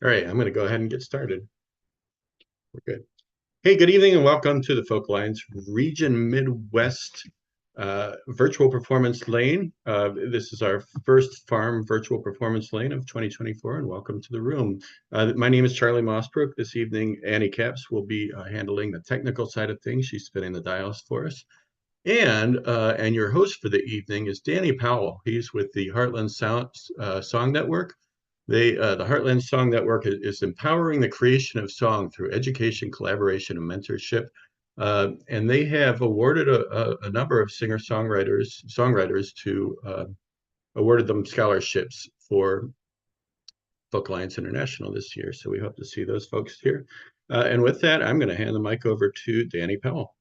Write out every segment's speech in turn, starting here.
All right, I'm going to go ahead and get started. We're good. Hey, good evening and welcome to the Folk Alliance Region Midwest Virtual Performance Lane. This is our first farm virtual performance lane of 2024, and welcome to the room. My name is Charlie Mossbrook. This evening, Annie Capps will be handling the technical side of things. She's spinning the dials for us. And your host for the evening is Danny Powell. He's with the Heartland Song Network. The Heartland Song Network is empowering the creation of song through education, collaboration, and mentorship. And they have awarded a number of songwriters to awarded them scholarships for Folk Alliance International this year. So we hope to see those folks here. And with that, I'm going to hand the mic over to Danny Powell.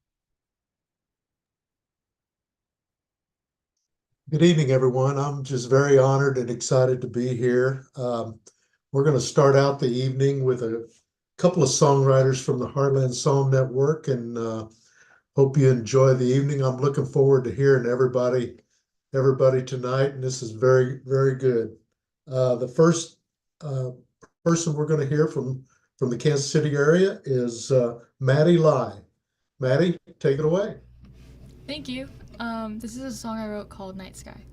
Good evening, everyone. I'm just very honored and excited to be here. We're going to start out the evening with a couple of songwriters from the Heartland Song Network, and hope you enjoy the evening. I'm looking forward to hearing everybody tonight, and this is very, very good. The first person we're going to hear from the Kansas City area is Maddie Lai. Maddie, take it away. Thank you. This is a song I wrote called Night Sky.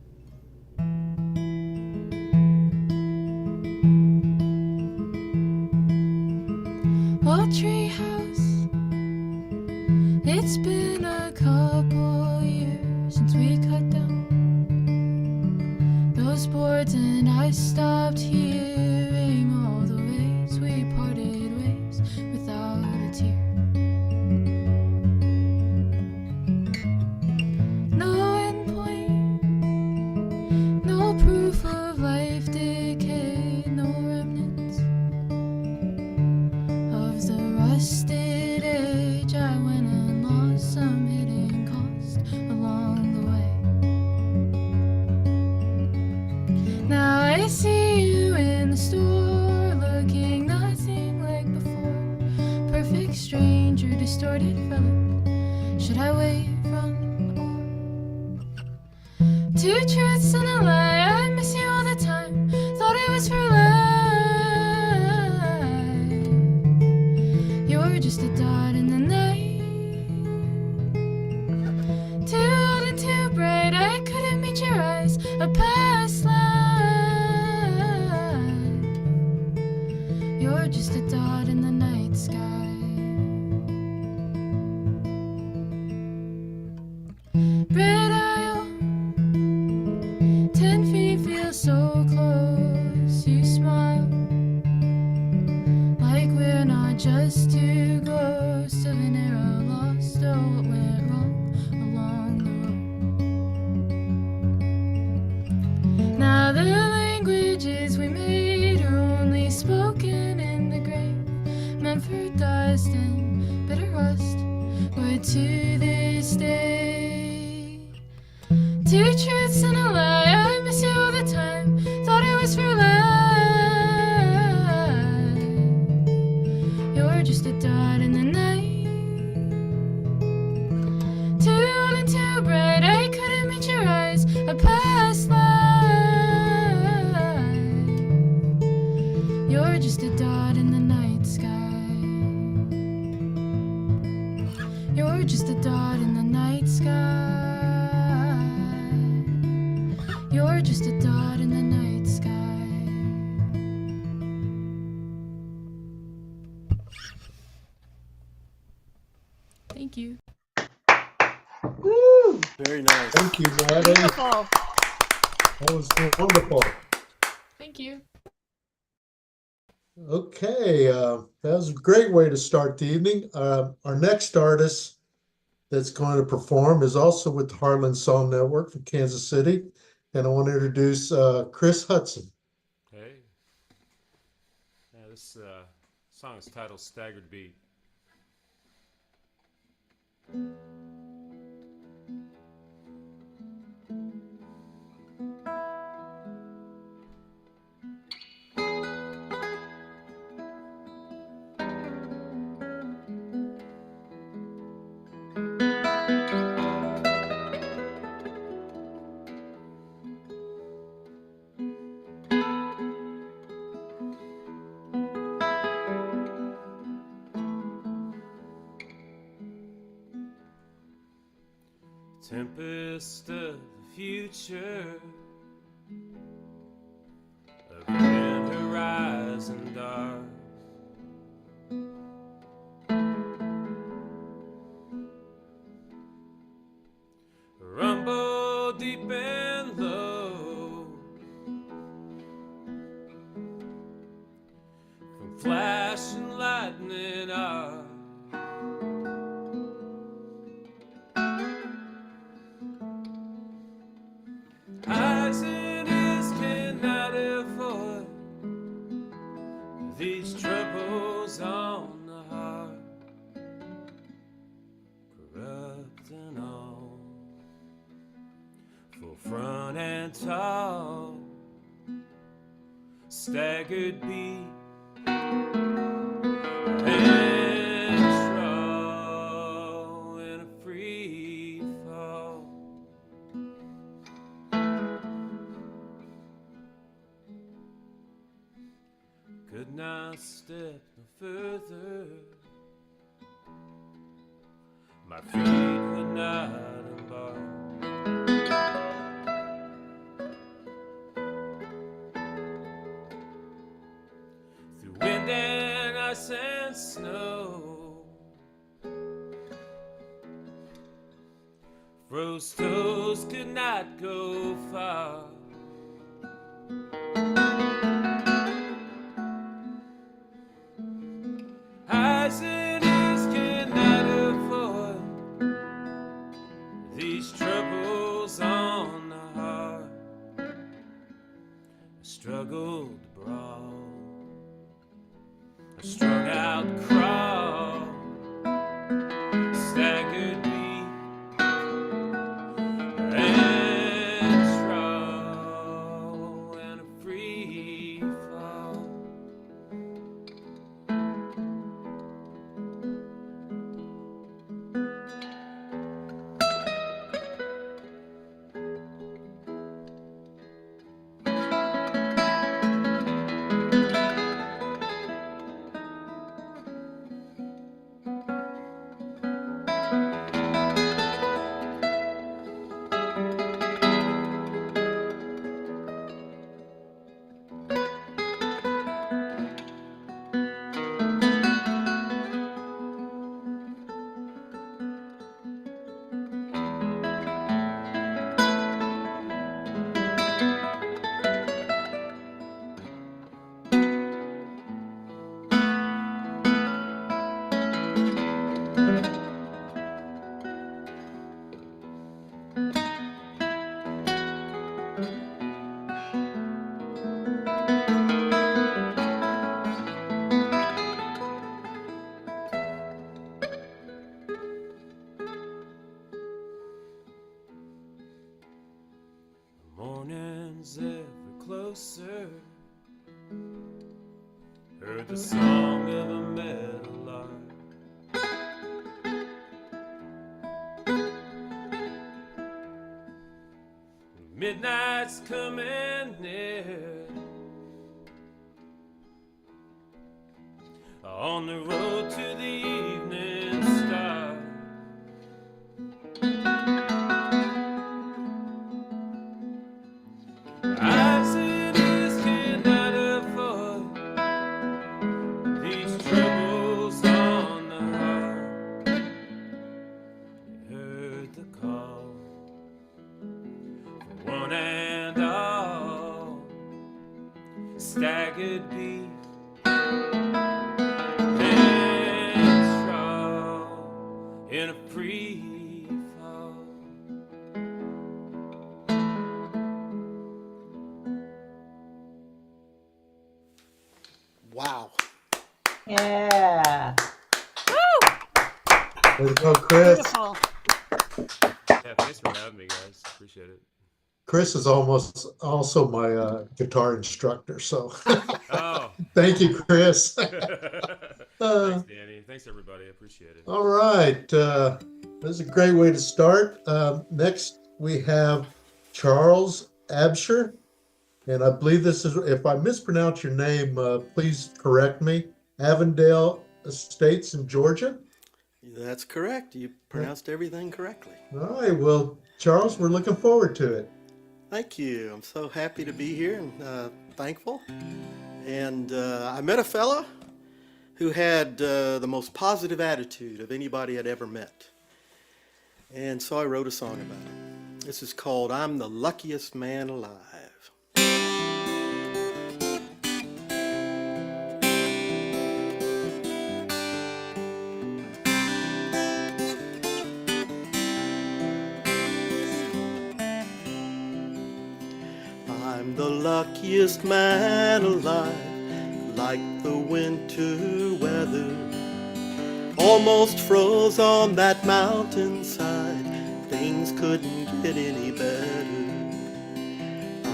Well, treehouse, it's been a couple years since we cut down those boards, and I stopped hearing all the ways we parted ways without a tear. Proof of life decay, no remnants of the rusted age. I went and lost some hidden cost along the way. Now I see you in the store, looking nothing like before. Perfect stranger, distorted fellow. Should I wait from or two truths and a lie? I miss you all the time. Thought it was for life. You're just a dot in the night. Too old and too bright, I couldn't meet your eyes. A past life. You're just a dot in the night sky. Red Isle, 10 feet feels so close. You smile like we're not just too close to an era lost. Oh, what went wrong along the road? Now the languages we made are only spoken in the grave, meant for dust and bitter rust. But to this day, two truths and a lie. I miss you all the time. Thought it was for life. You're just a dot in the night. Too old and too bright, I couldn't meet your eyes. A past life. You're just a dot in the night sky. You're just a dot in the night sky. You're just a dot in the night sky. Thank you. Woo! Very nice. Thank you, Maddie. Beautiful. That was wonderful. Thank you. Okay, that was a great way to start the evening. Our next artist that's going to perform is also with the Heartland Song Network from Kansas City, and I want to introduce Chris Hudson. Hey. Yeah, this song is titled Staggered Beat. tempest of the future, a grand horizon dark. Rumble deep and low, from flash and lightning arc. Eyes in his cannot avoid these troubles on the heart, corrupting all, full front and tall, staggered beat and straw in a free fall. Could not step no further, my feet would not embark. Through wind and ice and snow, froze toes could not go far. Eyes in his cannot avoid these troubles on the heart. I struggled brawl, a strung out crawl, staggered beat and straw and a free fall. Mornings ever closer, heard the song of a meadowlark. Midnight's coming near, on the road to the evening star. Eyes in his cannot avoid these troubles on the heart. He heard the call for one and all, staggered beat and straw in a free fall. Wow. Yeah. Way to go, Chris. Beautiful. Yeah, thanks for having me, guys. Appreciate it. Chris is also my guitar instructor, so Oh. thank you, Chris. Thanks, Danny. Thanks, everybody. I appreciate it. All right, this is a great way to start. Next, we have Charles Absher, and I believe this is, if I mispronounce your name, please correct me. Avondale Estates in Georgia. That's correct. You pronounced everything correctly. All right. Well, Charles, we're looking forward to it. Thank you. I'm so happy to be here and thankful. And I met a fella who had the most positive attitude of anybody I'd ever met. And so I wrote a song about it. This is called I'm the Luckiest Man Alive. I'm the luckiest man alive, like the winter weather. Almost froze on that mountainside, things couldn't get any better.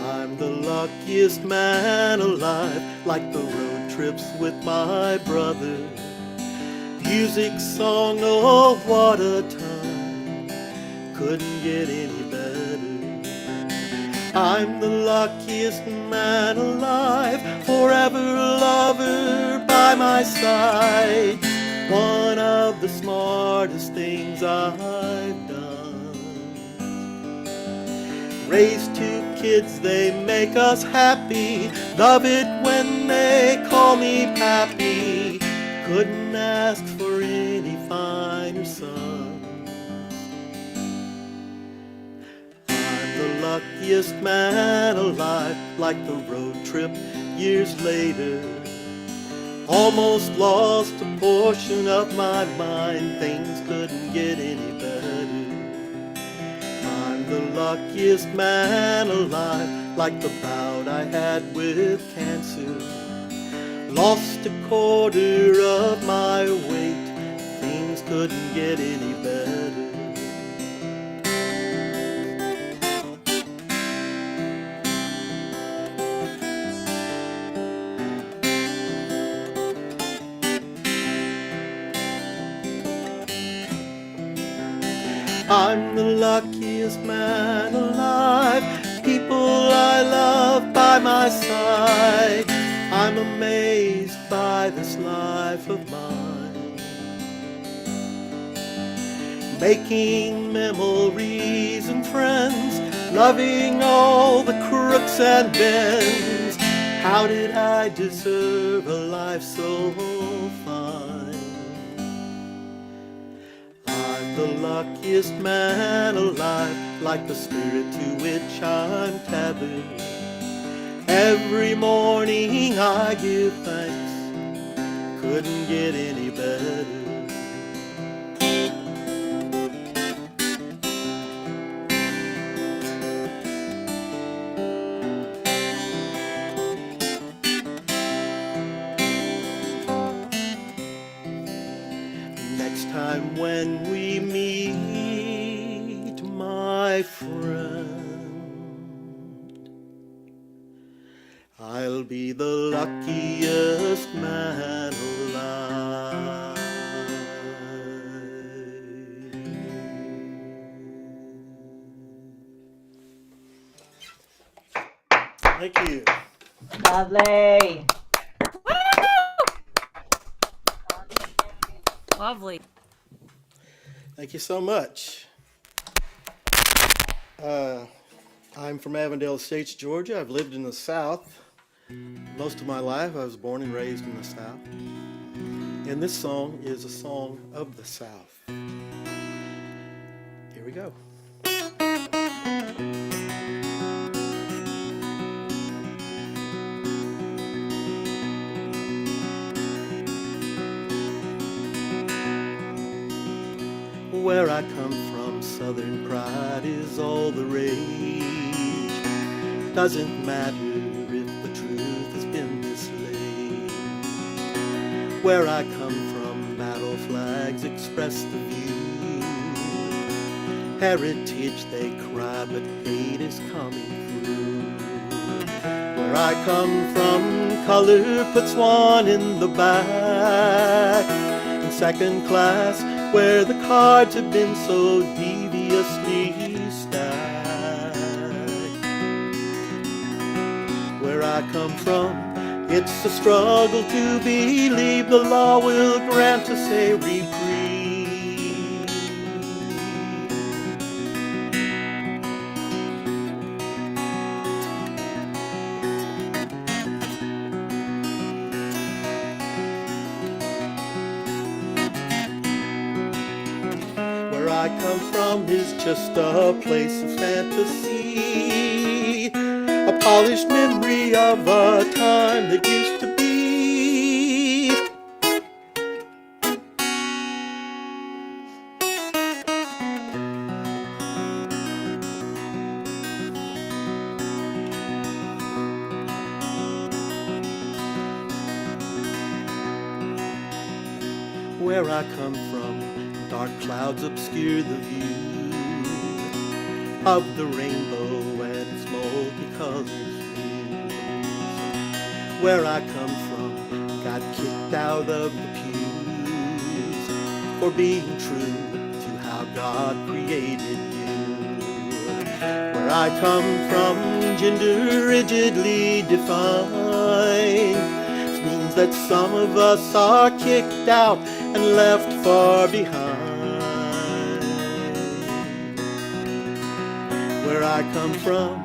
I'm the luckiest man alive, like the road trips with my brother. Music, song, oh what a time, couldn't get any better. I'm the luckiest man alive, forever a lover by my side. One of the smartest things I've done. Raised 2 kids, they make us happy. Love it when they call me pappy. Couldn't ask for any finer sons. The luckiest man alive, like the road trip years later. Almost lost a portion of my mind, things couldn't get any better. I'm the luckiest man alive, like the bout I had with cancer. Lost a quarter of my weight, things couldn't get any better. I'm the luckiest man alive, people I love by my side. I'm amazed by this life of mine, making memories and friends, loving all the crooks and bends. How did I deserve a life so fine? The luckiest man alive, like the spirit to which I'm tethered. Every morning I give thanks, couldn't get any better. Next time when we meet, my friend, I'll be the luckiest man alive. Thank you. Lovely. Lovely. Thank you so much. I'm from Avondale Estates, Georgia. I've lived in the South most of my life. I was born and raised in the South. And this song is a song of the South. Here we go. Where I come from, Southern pride is all the rage. Doesn't matter if the truth has been mislaid. Where I come from, battle flags express the view. Heritage they cry, but hate is coming through. Where I come from, color puts one in the back. In second class, where the cards have been so deviously stacked. Where I come from, it's a struggle to believe the law will grant us a reprieve. I come from is just a place of fantasy, a polished memory of a time that used to be. Where I come from, dark clouds obscure the view of the rainbow and its multicolored hues. Where I come from, got kicked out of the pews for being true to how God created you. Where I come from, gender rigidly defined, means that some of us are kicked out and left far behind. Where I come from,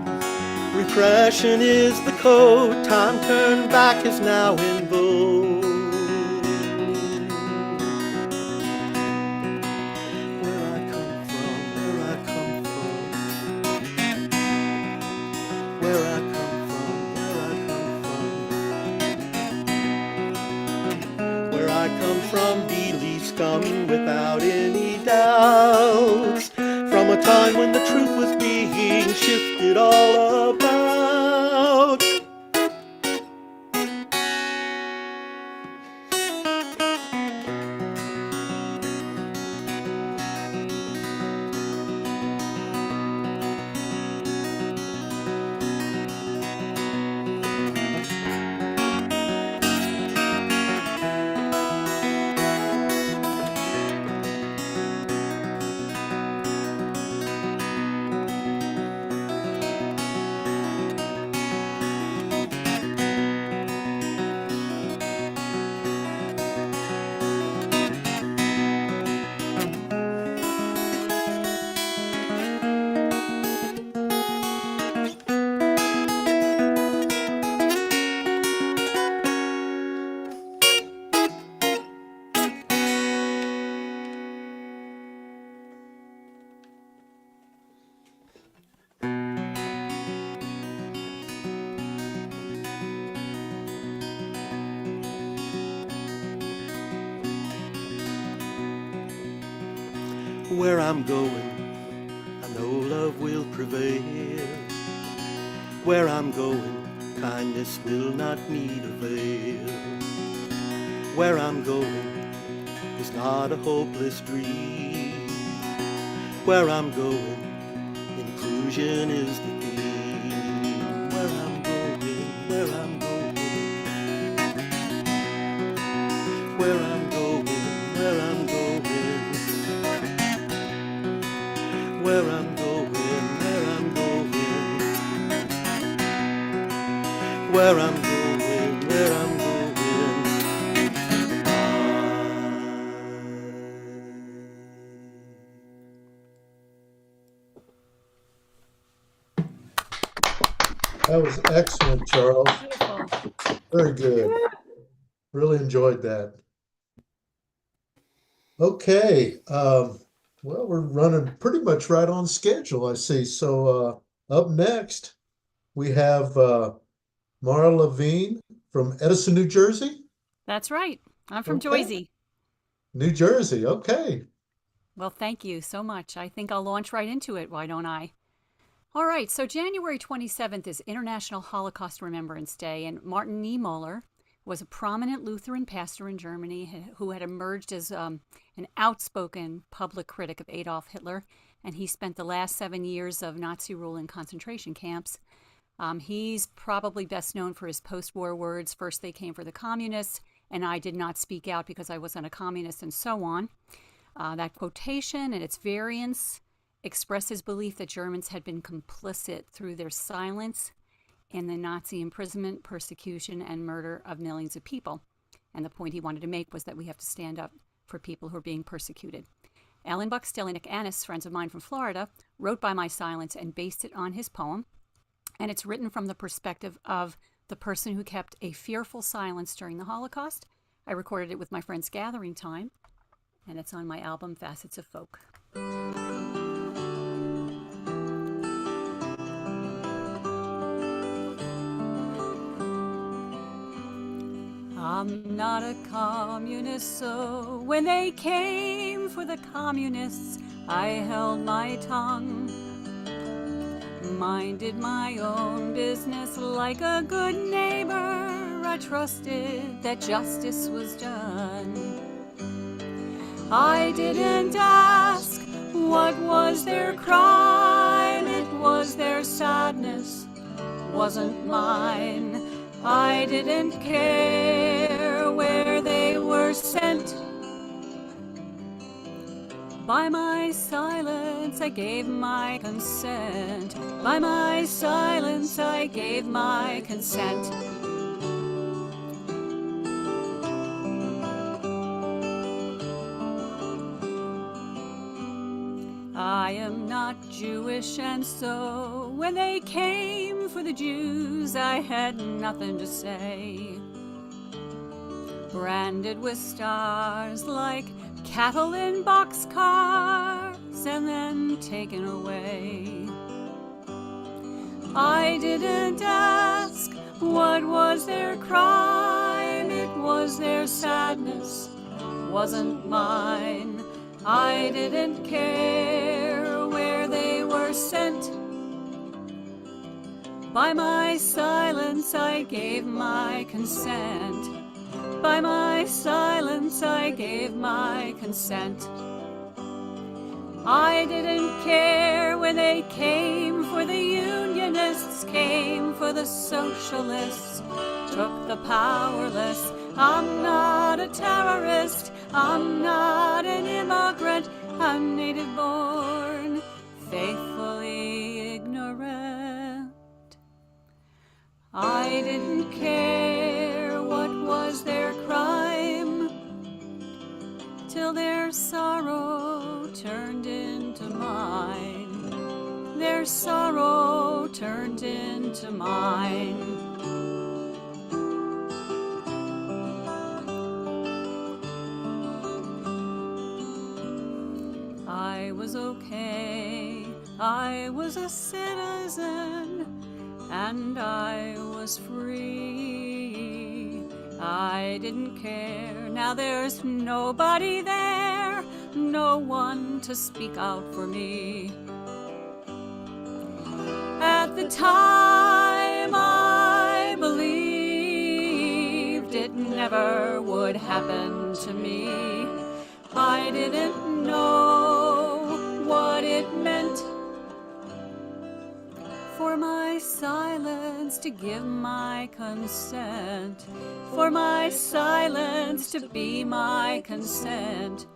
repression is the code, time turned back is now in vogue. Where I come from, where I come from, where I come from, where I come from. Where I come from, beliefs coming without any doubts, from a time when the truth was being shifted all about. Where I'm going, I know love will prevail. Where I'm going, kindness will not need a veil. Where I'm going is not a hopeless dream. Where I'm going, inclusion is the theme. Where I'm going, where I'm going, where I'm going, where I'm going. Where I'm going, where I'm going, where I'm going, where I'm going. That was excellent, Charles. Beautiful. Very good. Really enjoyed that. Okay, well, we're running pretty much right on schedule, I see. So up next, we have Mara Levine from Edison, New Jersey. That's right. I'm from Okay. Jersey. New Jersey, okay. Well, thank you so much. I think I'll launch right into it, why don't I? All right, so January 27th is International Holocaust Remembrance Day, and Martin Niemöller was a prominent Lutheran pastor in Germany who had emerged as an outspoken public critic of Adolf Hitler, and he spent the last 7 years of Nazi rule in concentration camps. He's probably best known for his post-war words, "First they came for the communists, and I did not speak out because I wasn't a communist," and so on. That quotation and its variants express his belief that Germans had been complicit through their silence in the Nazi imprisonment, persecution, and murder of millions of people. And the point he wanted to make was that we have to stand up for people who are being persecuted. Alan Buck Stelinik Annis, friends of mine from Florida, wrote By My Silence and based it on his poem. And it's written from the perspective of the person who kept a fearful silence during the Holocaust. I recorded it with my friend's gathering time, and it's on my album, Facets of Folk. I'm not a communist, so when they came for the communists, I held my tongue. Minded my own business like a good neighbor. I trusted that justice was done. I didn't ask what was their crime. It was their sadness, wasn't mine. I didn't care where they were sent. By my silence I gave my consent. By my silence I gave my consent. I am not Jewish, and so when they came for the Jews, I had nothing to say. Branded with stars like cattle in boxcars, and then taken away. I didn't ask what was their crime. It was their sadness, wasn't mine. I didn't care where they were sent. By my silence I gave my consent. By my silence I gave my consent. I didn't care when they came for the Unionists, came for the Socialists, took the powerless. I'm not a terrorist, I'm not an immigrant, I'm native born, faithfully ignorant. I didn't care what was their crime, till their sorrow turned into mine. Their sorrow turned into mine. I was okay, I was a citizen, and I was free. I didn't care, now there's nobody there, no one to speak out for me. At the time I believed it never would happen to me. I didn't know what it meant for my silence to give my consent, for my silence to be my consent.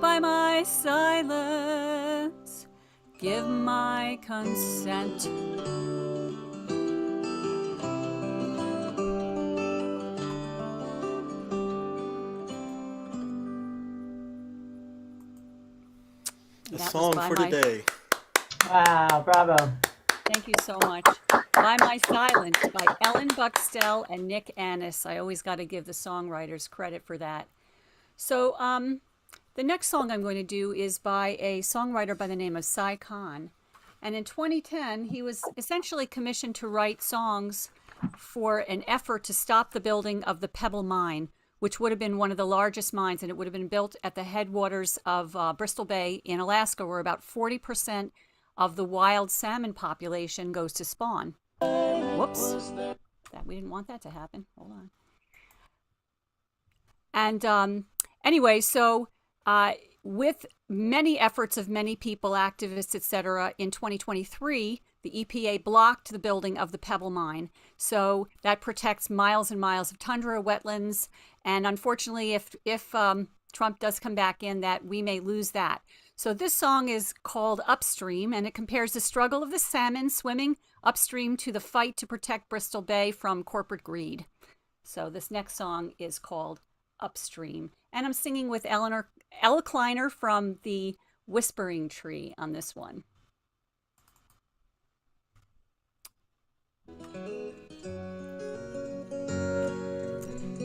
By my silence, give my consent. The That was song by for my- today. Wow, bravo. Thank you so much. By My Silence by Ellen Buxtell and Nick Annis. I always got to give the songwriters credit for that. So the next song I'm going to do is by a songwriter by the name of Cy Khan. And in 2010, he was essentially commissioned to write songs for an effort to stop the building of the Pebble Mine, which would have been one of the largest mines, and it would have been built at the headwaters of Bristol Bay in Alaska, where about 40% of the wild salmon population goes to spawn. Whoops. We didn't want that to happen. Hold on. And anyway, so with many efforts of many people, activists, etc., in 2023, the EPA blocked the building of the Pebble Mine. So that protects miles and miles of tundra, wetlands, and unfortunately, if Trump does come back in, that we may lose that. So this song is called Upstream, and it compares the struggle of the salmon swimming upstream to the fight to protect Bristol Bay from corporate greed. So this next song is called Upstream. And I'm singing with Ella Kleiner from the Whispering Tree on this one.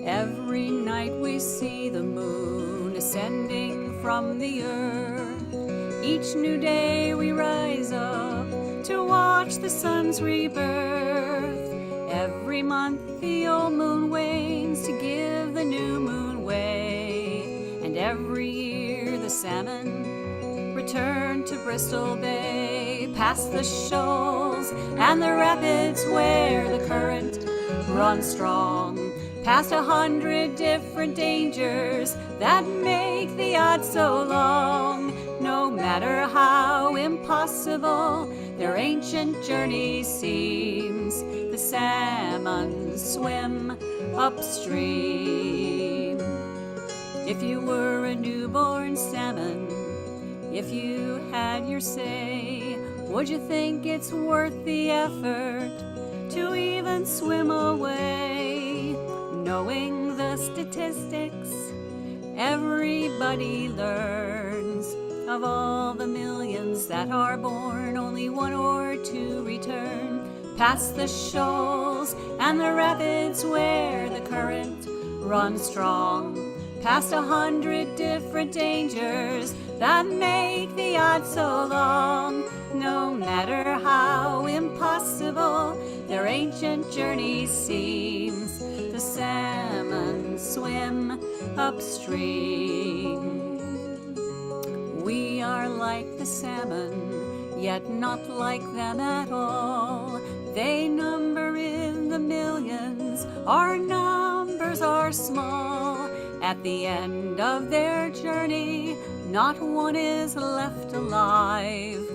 Every night we see the moon ascending from the earth. Each new day we rise up to watch the sun's rebirth. Every month the old moon wanes to give the new moon way. And every year the salmon return to Bristol Bay, past the shoals and the rapids where the current runs strong, past 100 different dangers that make the odds so long. No matter how impossible their ancient journey seems, the salmon swim upstream. If you were a newborn salmon, if you had your say, would you think it's worth the effort to even swim away? Knowing the statistics, everybody learns. Of all the millions that are born, only 1 or 2 return. Past the shoals and the rapids where the current runs strong, past 100 different dangers that make the odds so long. No matter how impossible their ancient journey seems, the salmon swim upstream. We are like the salmon, yet not like them at all. They number in the millions, our numbers are small. At the end of their journey, not one is left alive.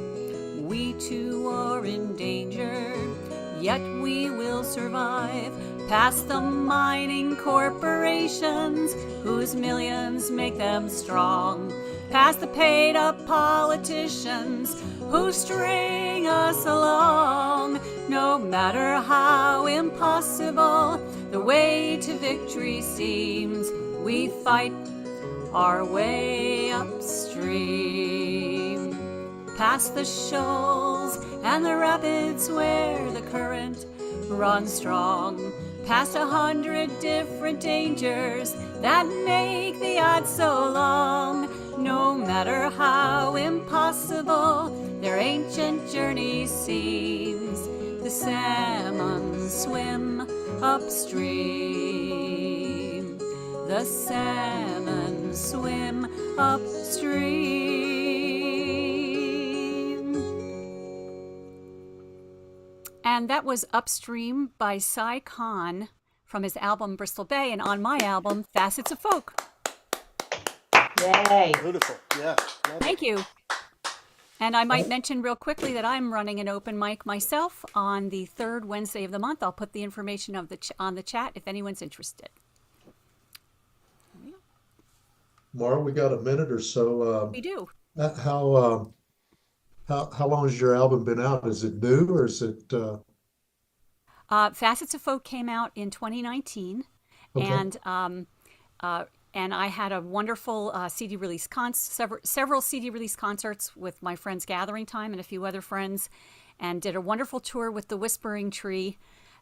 We too are endangered, yet we will survive. Past the mining corporations whose millions make them strong, past the paid-up politicians who string us along. No matter how impossible the way to victory seems, we fight our way upstream. Past the shoals and the rapids where the current runs strong, past 100 different dangers that make the odds so long. No matter how impossible their ancient journey seems, the salmon swim upstream. The salmon swim upstream. And that was Upstream by Cy Khan from his album Bristol Bay, and on my album Facets of Folk. Yay. Beautiful. Yeah. Thank you. And I might mention real quickly that I'm running an open mic myself on the 3rd Wednesday of the month. I'll put the information of on the chat if anyone's interested. Maura, we got a minute or so. We do. How long has your album been out? Is it new or is it? Facets of Folk came out in 2019, Okay. And I had a wonderful CD release several CD release concerts with my friends Gathering Time and a few other friends, and did a wonderful tour with the Whispering Tree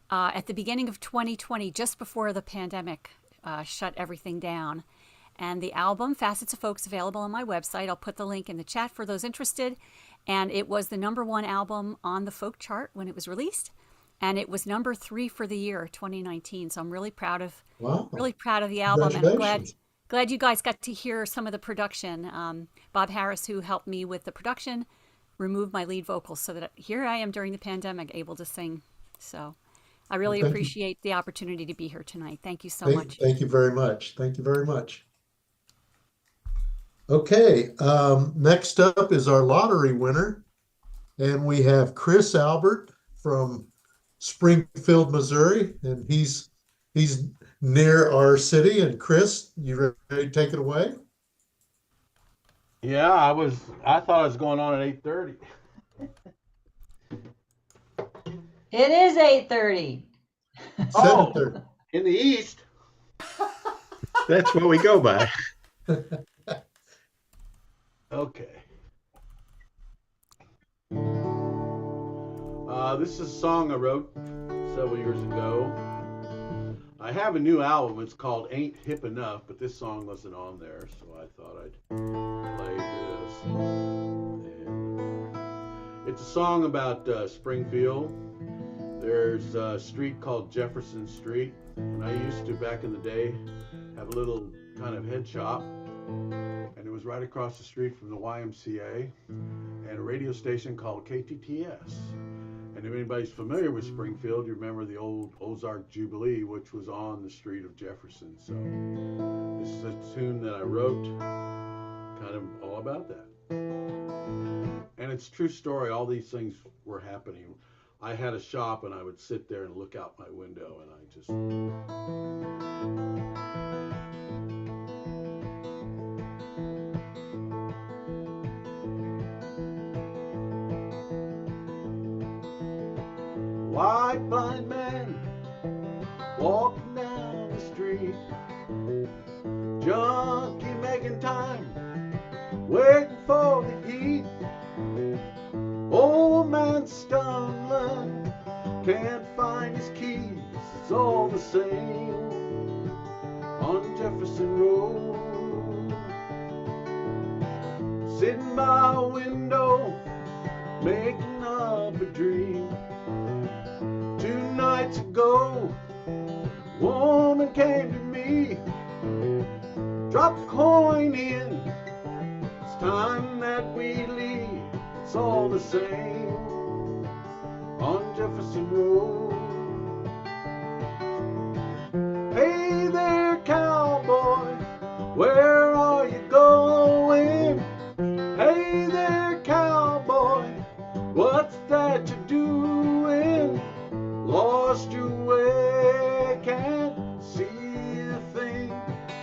at the beginning of 2020, just before the pandemic shut everything down. And the album Facets of Folk is available on my website. I'll put the link in the chat for those interested. And it was the #1 album on the folk chart when it was released, and it was #3 for the year 2019. So I'm really proud of Wow. the album, and I'm Congratulations. glad you guys got to hear some of the production. Bob Harris, who helped me with the production, removed my lead vocals so that here I am during the pandemic able to sing. So I really Thank you. appreciate the opportunity to be here tonight. Thank you so much. Thank you very much. Thank you very much. Okay, next up is our lottery winner, and we have Chris Albert from Springfield, Missouri, and he's near our city. And Chris, you ready to take it away? Yeah, I thought I was going on at 8:30. It is 8:30. 7:30. In the east. That's what we go by. Okay. This is a song I wrote several years ago. I have a new album. It's called Ain't Hip Enough, but this song wasn't on there, so I thought I'd play this. It's a song about Springfield. There's a street called Jefferson Street, and I used to, back in the day, have a little kind of head shop, and it was right across the street from the YMCA and a radio station called KTTS. And if anybody's familiar with Springfield, you remember the old Ozark Jubilee, which was on the street of Jefferson. So this is a tune that I wrote, kind of all about that. And it's a true story. All these things were happening. I had a shop, and I would sit there and look out my window, and I just... White blind man walking down the street, junkie making time, waiting for the heat. Old man stumbling, can't find his keys. It's all the same on Jefferson Road. Sitting by a window, making up a dream. 2 nights ago, woman came to me, dropped a coin in. It's time that we leave. It's all the same on Jefferson Road. Hey there, cowboy, where are you going? Hey there, cowboy, what's that you're doing? Lost your way, can't see a thing.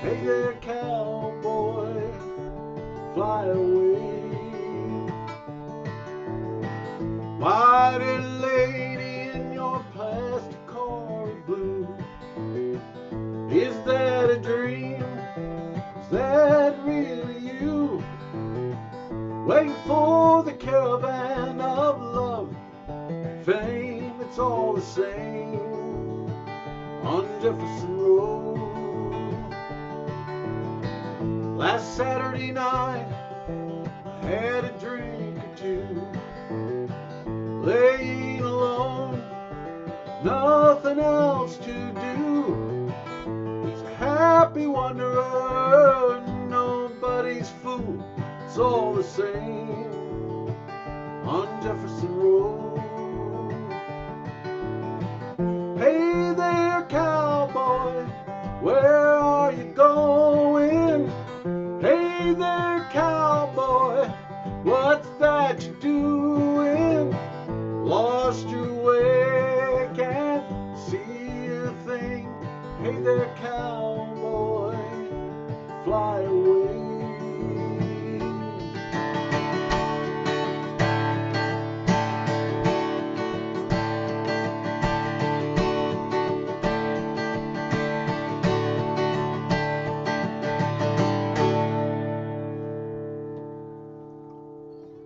Hey there, cowboy, fly away. Mighty lady in your plastic car of blue, is that a dream? Is that really you? Waiting for the caravan of love and fame. It's all the same on Jefferson Road. Last Saturday night, I had a drink or two, laying alone, nothing else to do. It's a happy wanderer, nobody's fool. It's all the same on Jefferson Road. Hey there, cowboy, where are you going? Hey there, cowboy, what's that you're doing? Lost your way, can't see a thing. Hey there, cowboy, fly away.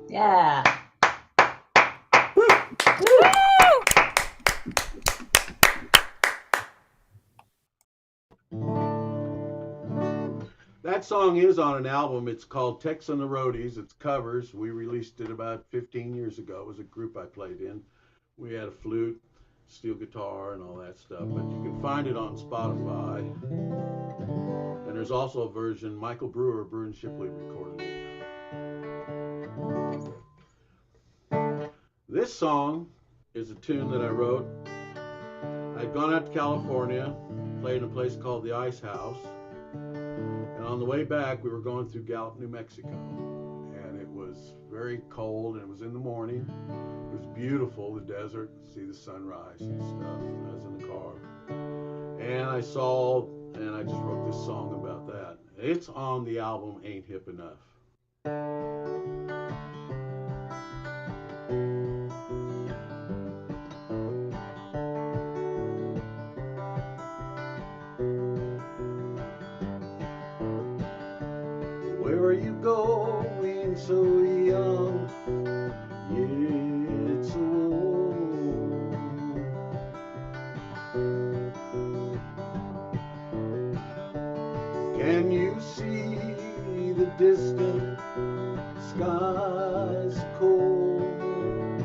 Yeah. That song is on an album. It's called Tex and the Roadies. It's covers. We released it about 15 years ago. It was a group I played in. We had a flute, steel guitar, and all that stuff. But you can find it on Spotify. And there's also a version, Michael Brewer and Shipley recorded it. This song is a tune that I wrote. I'd gone out to California, played in a place called the Ice House. And on the way back, we were going through Gallup, New Mexico. And it was very cold, and it was in the morning. It was beautiful, the desert, see the sunrise and stuff. I was in the car. And I saw, and I just wrote this song about that. It's on the album Ain't Hip Enough. Where are you going so young? Yet so old. Can you see the distant skies cold?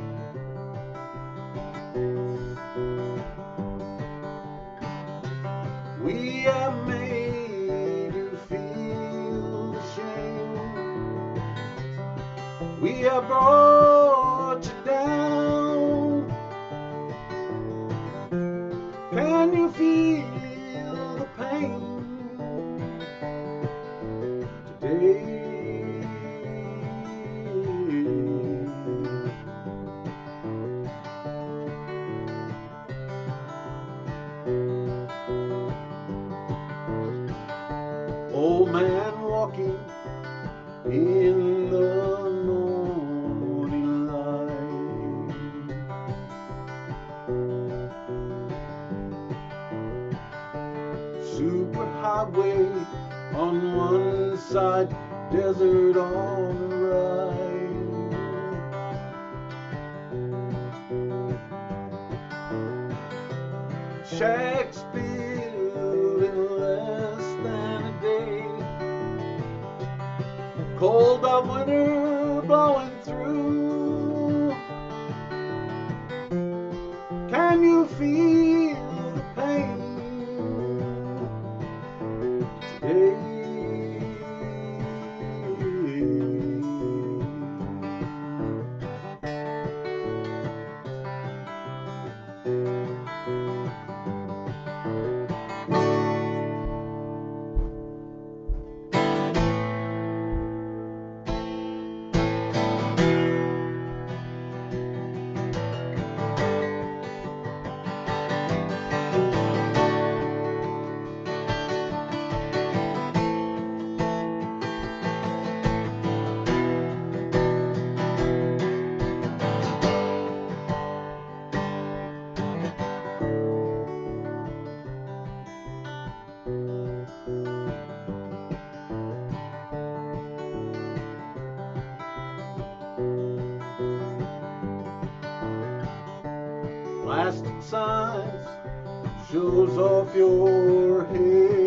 old man walking in the morning light. Superhighway on one side, desert on the right. Shacks built in less than a day. Cold of winter blowing through. Can you feel the pain today? Plastic signs shows off your heritage.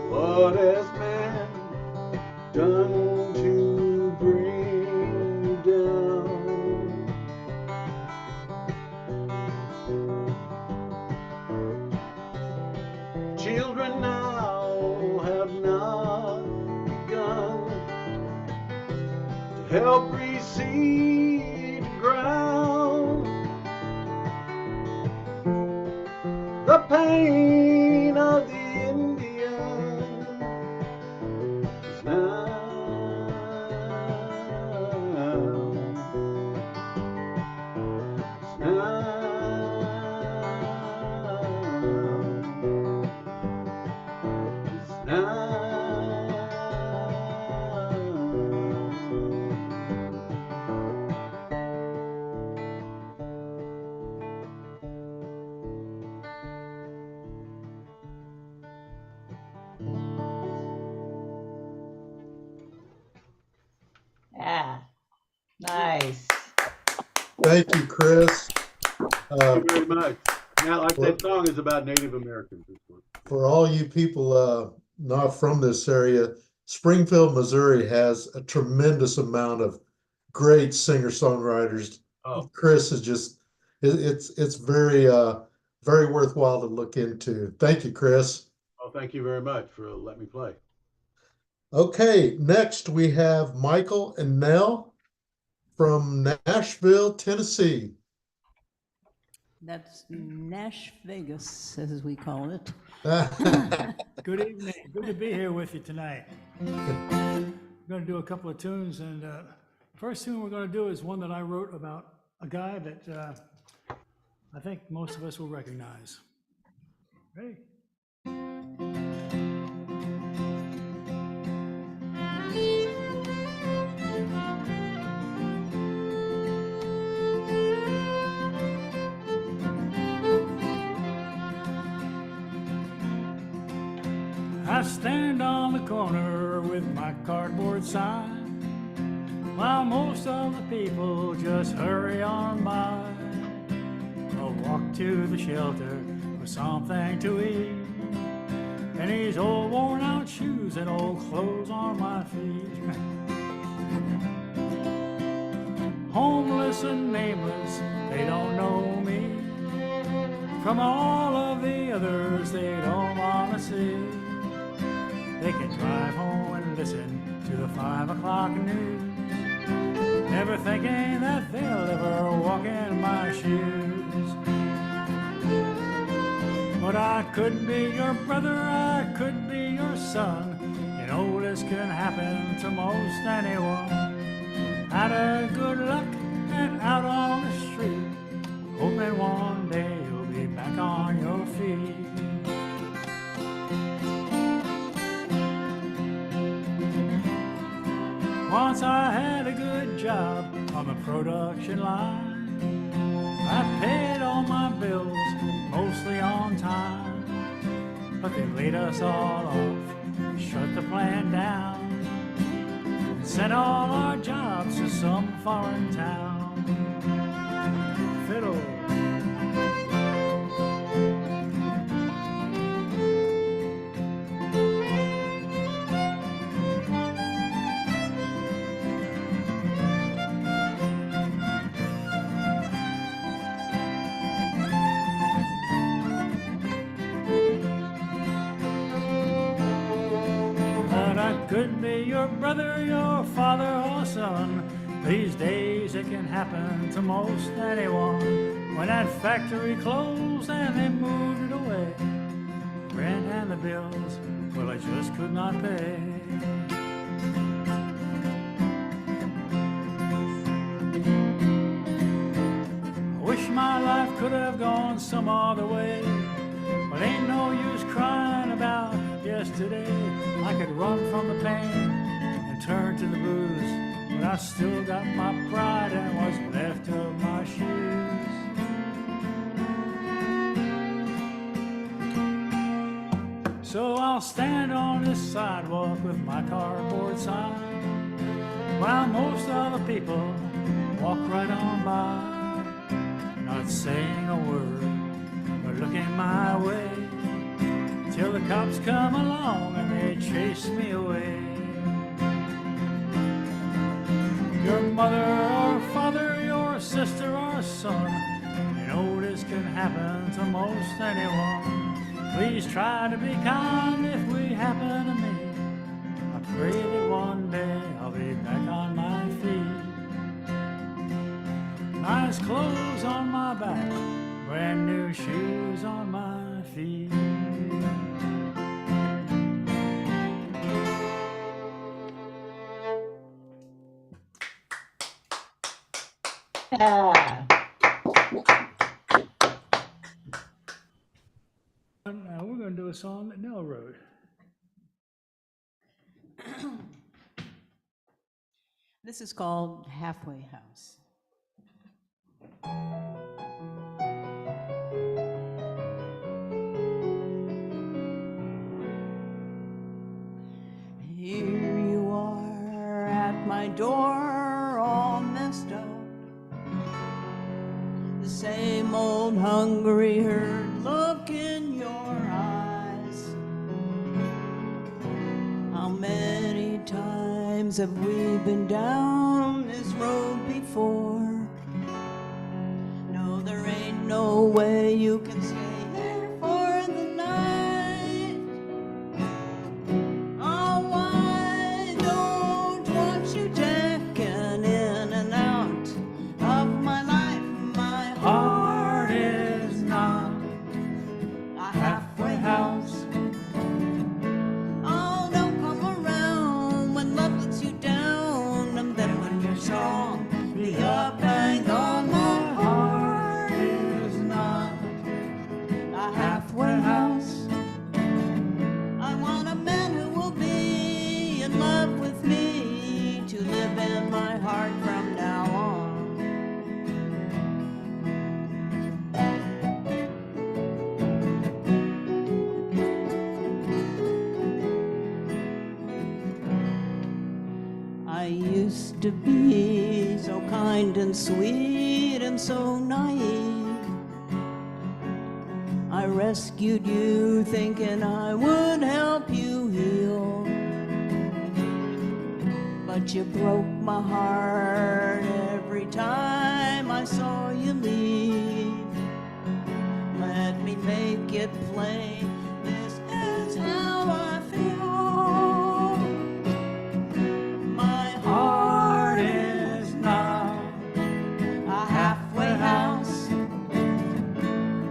What has man done to bring you down? Children now have not begun to help reseed the ground. The pain of the Indian is now. It's now. Yeah. Nice. Thank you, Chris. Thank you very much. Yeah, like that song is about Native Americans. This one. For all you people not from this area, Springfield, Missouri has a tremendous amount of great singer-songwriters. Oh, Chris is just, it's very, very worthwhile to look into. Thank you, Chris. well, thank you very much for letting me play. Okay, next we have Michael and Nell from Nashville, Tennessee. That's Nash Vegas, as we call it. Good evening. Good to be here with you tonight. I'm going to do a couple of tunes, and first tune we're going to do is one that I wrote about a guy that I think most of us will recognize. Ready? I stand on the corner with my cardboard sign, while most of the people just hurry on by. I'll walk to the shelter for something to eat, and these old worn out shoes and old clothes on my feet. Homeless and nameless, they don't know me from all of the others they don't want to see. They can drive home and listen to the 5 o'clock news, never thinking that they'll ever walk in my shoes. But I could be your brother, I could be your son. You know this can happen to most anyone. Out of good luck and out on the street, hoping one day you'll be back on your feet. Once I had a good job on the production line. I paid all my bills mostly on time, but they laid us all off, shut the plant down, and sent all our jobs to some foreign town. Fiddle. Could be your brother, your father, or son. These days it can happen to most anyone. When that factory closed and they moved it away, rent and the bills, well, I just could not pay. I wish my life could have gone some other way, but ain't no use crying about yesterday. I could run from the pain and turn to the blues, but I still got my pride and what's left of my shoes. So I'll stand on this sidewalk with my cardboard sign, while most other people walk right on by, not saying a word or looking my way, till the cops come along and they chase me away. Your mother or father, your sister or son, you know this can happen to most anyone. Please try to be kind if we happen to meet. I pray that one day I'll be back on my feet. Nice clothes on my back, brand new shoes on my feet. Yeah. Now we're going to do a song that Nell wrote. This is called Halfway House. Here you are at my door, all messed up. The same old hungry herd look in your eyes. How many times have we been down this road before? No, there ain't no way you can stay here for the night. Oh, I don't want you checking in and out of my life. My Heart is not a halfway house. Oh, don't come around when love lets you down, and then when you're strong, the up and on. My heart is not a halfway house. I want a man who will be in love with me, to live in my heart from now on. I used to be so kind and sweet and so naive. I rescued you thinking I would help you heal, but you broke my heart every time I saw you leave. Let me make it plain, this is how I feel. My heart is not a halfway house.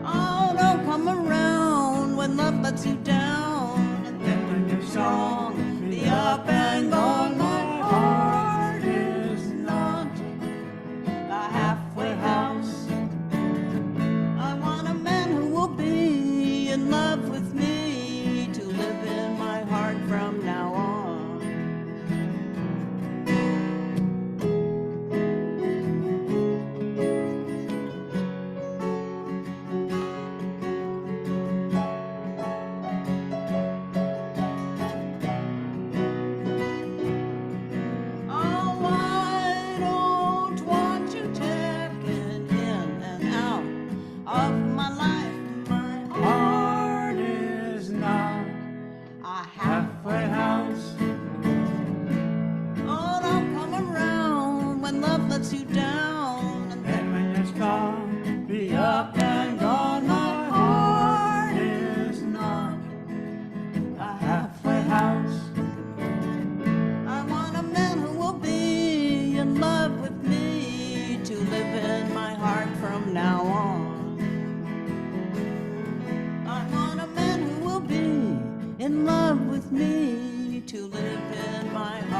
Oh, don't come around when love lets you down, and then when you're strong, the up and on. My heart is not a halfway house.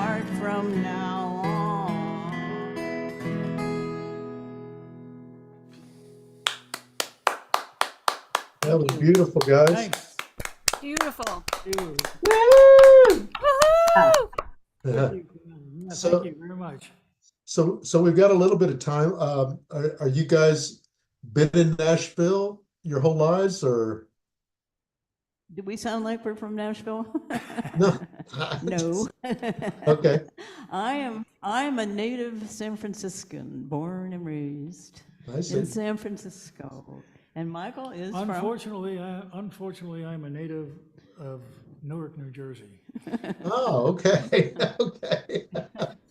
heart from now on. That was beautiful, guys. Thanks. Beautiful. Woo. Woo! Woohoo! Yeah. Yeah, So- thank you very much. So we've got a little bit of time. Are you guys been in Nashville your whole lives, or Do we sound like we're from Nashville? no? No. Okay. I'm a native San Franciscan, born and raised I see. in San Francisco. And Michael is from. Unfortunately, I'm a native of Newark, New Jersey. Oh, okay. Okay.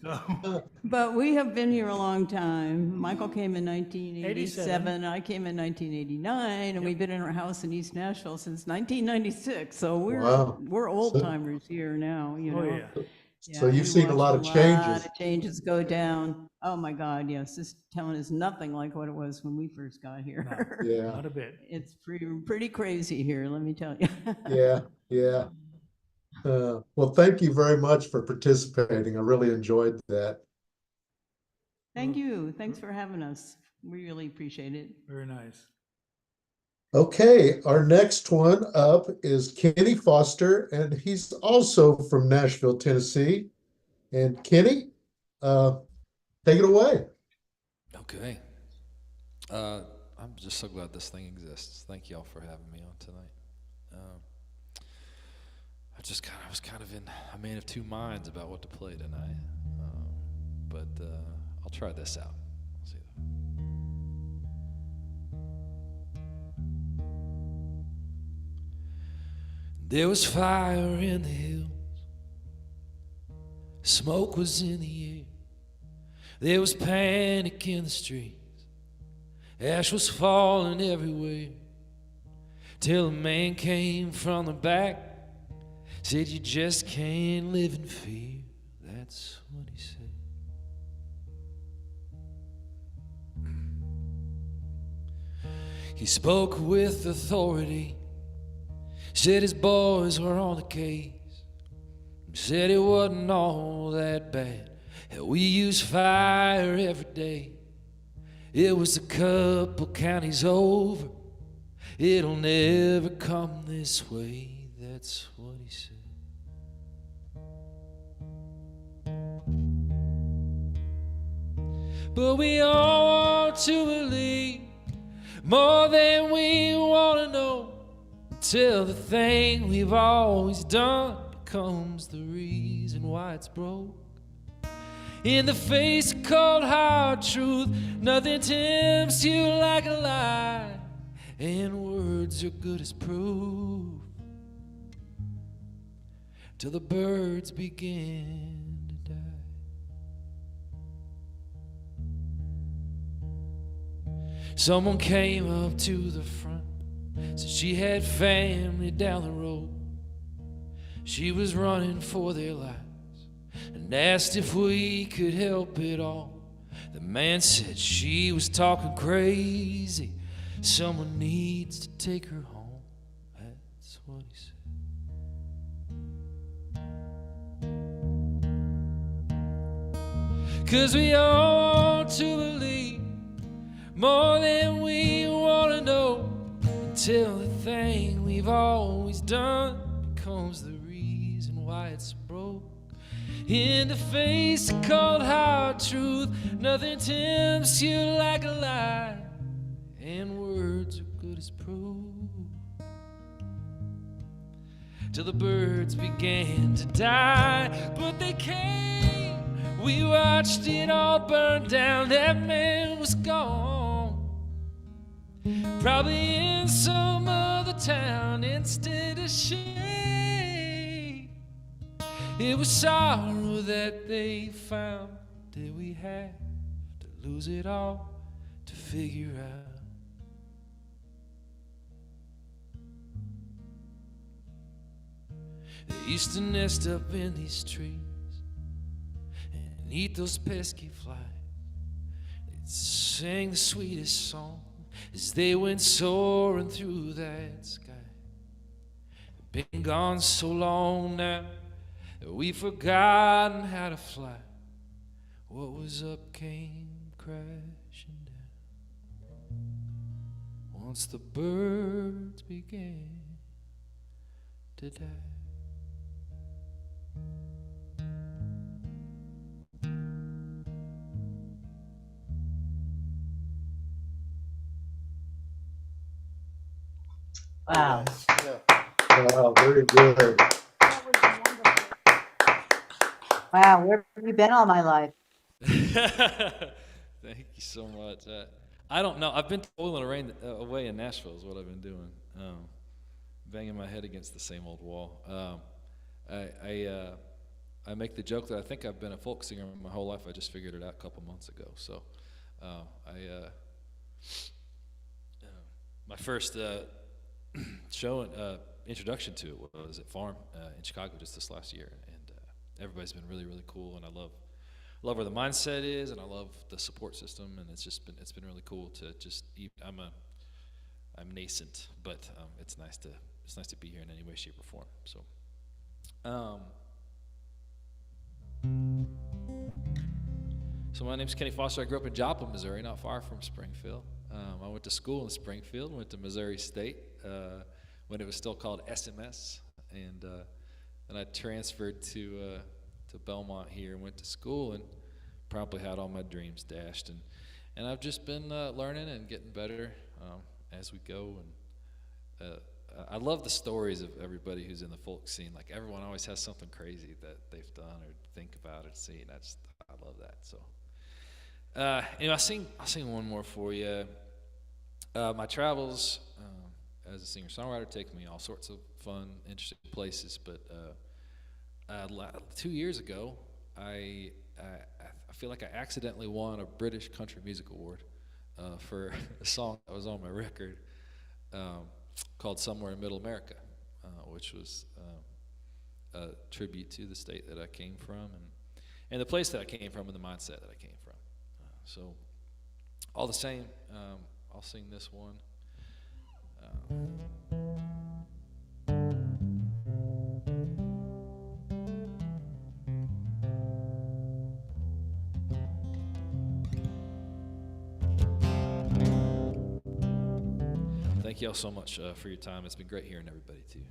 So, But we have been here a long time. Michael came in 1987. I came in 1989, and we've been in our house in East Nashville since 1996. So Wow. we're old timers here now. You know. oh yeah. So you've we seen a lot of watched changes. lot of changes go down. Oh my God, yes, this town is nothing like what it was when we first got here. Yeah. Not a bit. It's pretty crazy here, let me tell you. Yeah. Yeah. Well, thank you very much for participating. I really enjoyed that. Thank you. Thanks for having us. We really appreciate it. Very nice. Okay, our next one up is Kenny Foster, and he's also from Nashville, Tennessee. And Kenny, take it away. Okay. I'm just so glad this thing exists. Thank y'all for having me on tonight. I was kind of in a man of two minds about what to play tonight, but I'll try this out. We'll see. There was fire in the hills, smoke was in the air, there was panic in the streets, ash was falling everywhere, till a man came from the back, said you just can't live in fear. That's what he said. He spoke with authority, said his boys were on the case, said it wasn't all that bad. Hell, we use fire every day. It was a couple counties over. It'll never come this way. That's what he said. But we all want to believe more than we want to know, till the thing we've always done becomes the reason why it's broke. In the face of cold hard truth, nothing tempts you like a lie, and words are good as proof, till the birds begin to die. Someone came up to the front, said she had family down the road. She was running for their lives and asked if we could help at all. The man said she was talking crazy, someone needs to take her home. That's what he said. 'Cause we all want to believe more than we want to know, until the thing we've always done becomes the reason why it's broke. In the face of cold hard truth, nothing tempts you like a lie, and words are good as proof, till the birds began to die. But they came, we watched it all burn down. That man was gone, probably in some other town instead of shame. It was sorrow that they found. Did we have to lose it all to figure out? They used to nest up in these trees and eat those pesky flies. They'd sing the sweetest song as they went soaring through that sky. Been gone so long now, We've forgotten how to fly. What was up came crashing down. Once the birds began to die. Wow. Wow, very good. Wow, where have you been all my life? Thank you so much. I don't know. I've been toiling away in Nashville is what I've been doing. Banging my head against the same old wall. I make the joke that I think I've been a folk singer my whole life. I just figured it out a couple months ago. So my first show introduction to it was at Farm in Chicago just this last year, and everybody's been really, really cool, and I love where the mindset is, and I love the support system, and it's been really cool to just I'm nascent, but it's nice to be here in any way, shape, or form. So my name's Kenny Foster. I grew up in Joplin, Missouri, not far from Springfield. I went to school in Springfield, went to Missouri State when it was still called SMS, and then I transferred to Belmont here and went to school and promptly had all my dreams dashed. And I've just been learning and getting better as we go. And I love the stories of everybody who's in the folk scene. Like, everyone always has something crazy that they've done or think about or seen. I love that. So anyway, I'll sing one more for you. My travels as a singer-songwriter take me all sorts of fun, interesting places, but 2 years ago, I feel like I accidentally won a British Country Music Award for a song that was on my record called Somewhere in Middle America, which was a tribute to the state that I came from and the place that I came from and the mindset that I came from. So all the same, I'll sing this one. Thank you all so much for your time. It's been great hearing everybody too.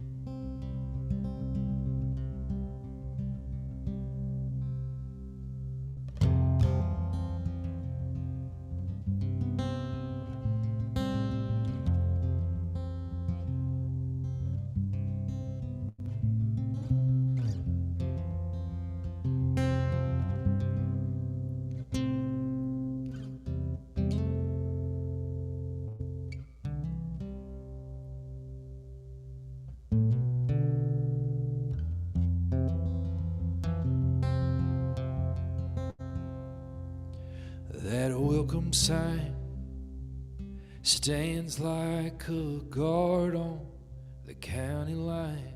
That welcome sign stands like a guard on the county line,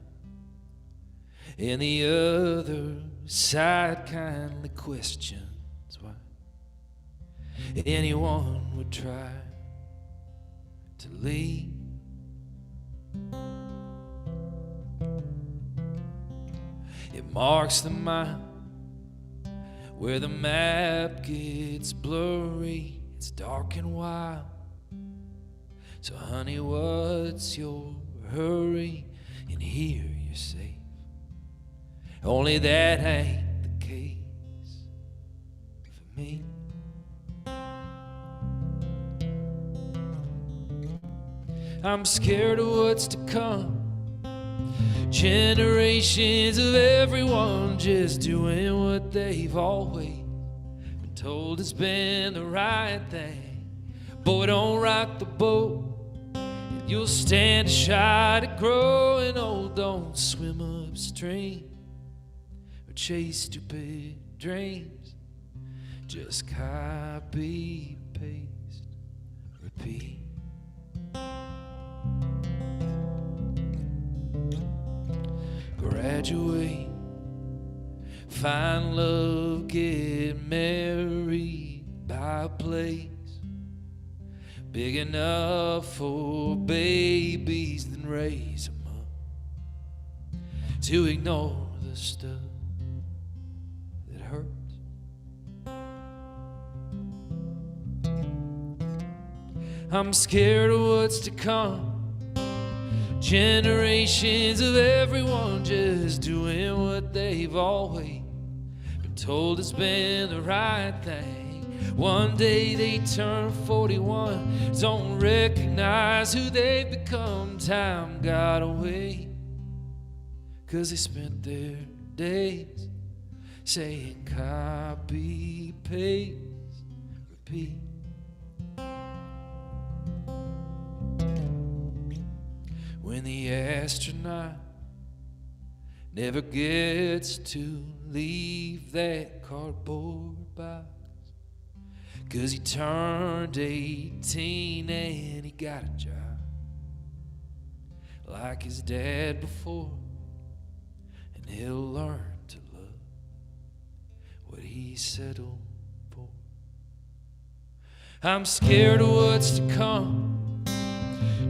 and the other side kindly questions why anyone would try to leave. It marks the mile where the map gets blurry, it's dark and wild. So honey, what's your hurry? In here you're safe. Only that ain't the case for me. I'm scared of what's to come. Generations of everyone just doing what they've always been told has been the right thing. Boy, don't rock the boat, and you'll stand a shot at growing old. Don't swim upstream or chase stupid dreams. Just copy, paste, repeat. Graduate, find love, get married, buy a place big enough for babies, then raise them up to ignore the stuff I'm scared of what's to come. Generations of everyone just doing what they've always been told has been the right thing. One day they turn 41, don't recognize who they've become. Time got away, 'cause they spent their days saying copy, paste, repeat. When the astronaut never gets to leave that cardboard box, 'cause he turned 18 and he got a job like his dad before, and he'll learn to love what he settled for. I'm scared of what's to come.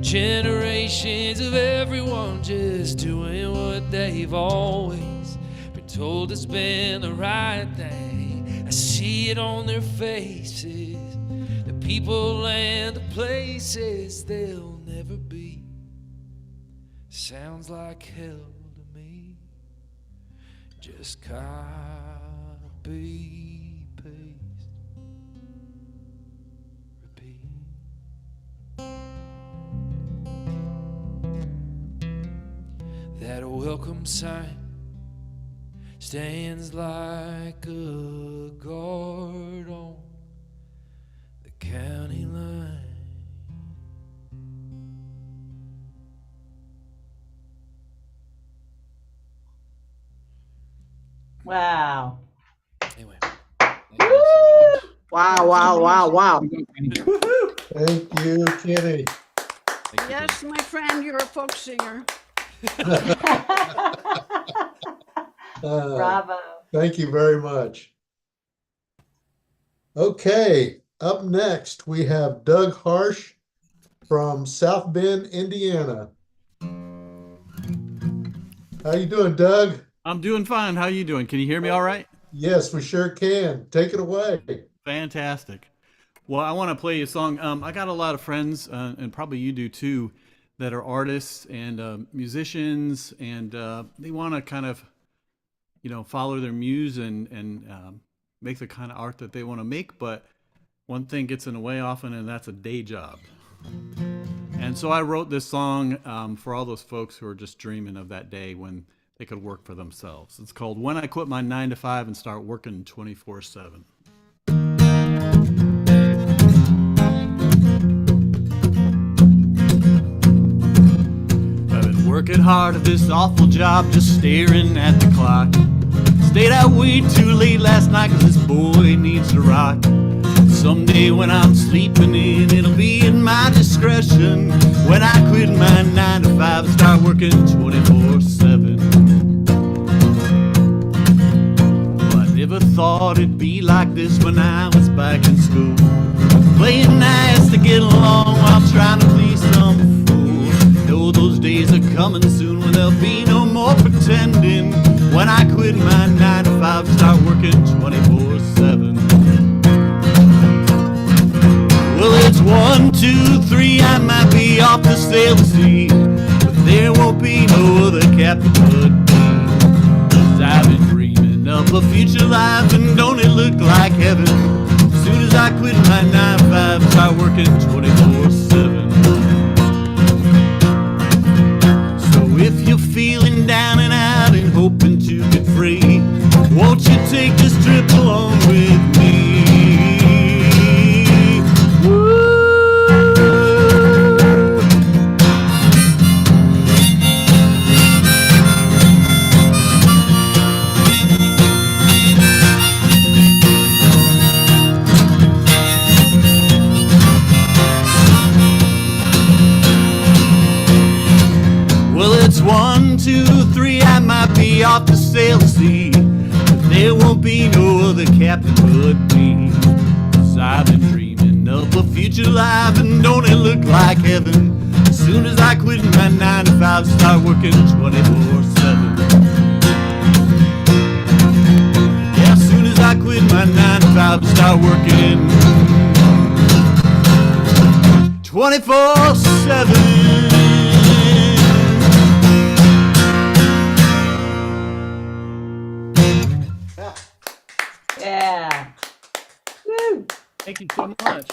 Generations of everyone just doing what they've always been told has been the right thing. I see it on their faces, the people and the places they'll never be. Sounds like hell to me. Just copy, paste, repeat. That welcome sign stands like a guard on the county line. Wow. Anyway. Wow, wow, wow, wow. Thank you, Kitty. Yes, my friend, you're a folk singer. Bravo. Thank you very much. Okay, up next we have Doug Harsch from South Bend, Indiana. How you doing, Doug? I'm doing fine. How you doing? Can you hear me all right? Yes, we sure can. Take it away. Fantastic. Well, I want to play you a song. I got a lot of friends, and probably you do too, that are artists and musicians, and they want to kind of, follow their muse and make the kind of art that they want to make. But one thing gets in the way often, and that's a day job. And so I wrote this song for all those folks who are just dreaming of that day when they could work for themselves. It's called When I Quit My 9 to 5 and Start Working 24/7. I've been working hard at this awful job, just staring at the clock. Stayed out way too late last night 'cause this boy needs to rock. Someday when I'm sleeping in, it'll be in my discretion. When I quit my 9 to 5 and start working 24/7. Never thought it'd be like this when I was back in school, playing nice to get along while trying to please some fool. Know those days are coming soon when there'll be no more pretending. When I quit my 9 to 5, start working 24/7. Well, it's 1, 2, 3, I might be off to sail the sea, but there won't be no other captain but me. 'Cause I've been dreaming of a future life, and don't it look like heaven? As soon as I quit my 9 to 5, start working 24/7. So if you're feeling down and out and hoping to get free, won't you take this trip along with me? It's 1, 2, 3, I might be off to sail the sea, but there won't be no other captain but me. 'Cause I've been dreaming of a future life, and don't it look like heaven? As soon as I quit my 9 to 5, start working 24/7. Yeah, as soon as I quit my 9 to 5, start working 24/7. 24/7. Yeah. Woo. Thank you so much.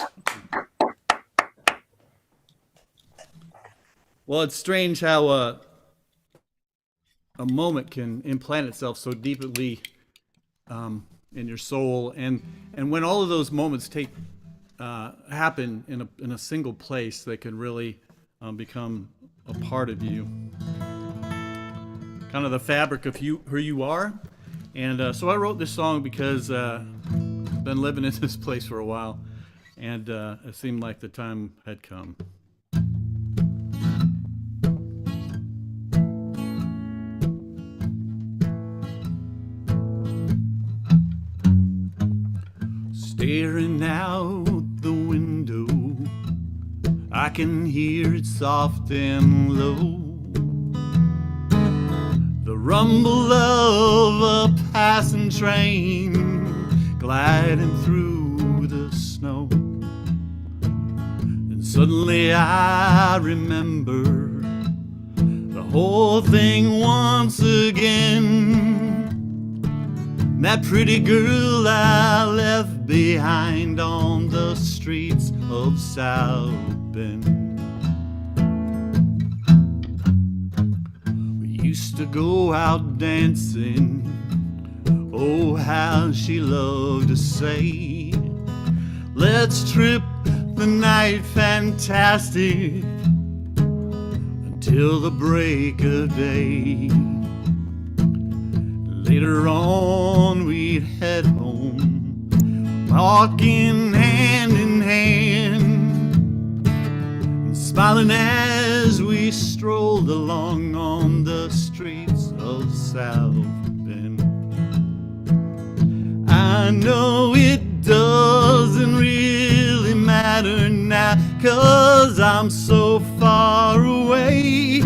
Well, it's strange how a moment can implant itself so deeply in your soul, and when all of those moments happen in a single place, they can really become a part of you, kind of the fabric of who you are. And so I wrote this song because I've been living in this place for a while, and it seemed like the time had come. Staring out the window, I can hear it soft and low. The rumble of a passing train gliding through the snow. And suddenly I remember the whole thing once again. That pretty girl I left behind on the streets of South Bend. We used to go out dancing. Oh, how she loved to say, let's trip the night fantastic until the break of day. Later on we'd head home, walking hand in hand, and smiling as we strolled along on the streets of South Bend. I know it doesn't really matter now, 'cause I'm so far away.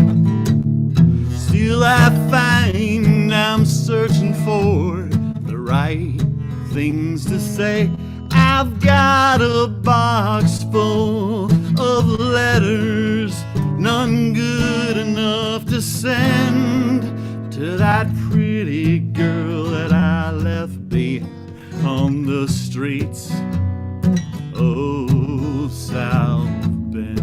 Still I find I'm searching for the right things to say. I've got a box full of letters, none good enough to send to that pretty girl that I left behind on the streets of South Bend.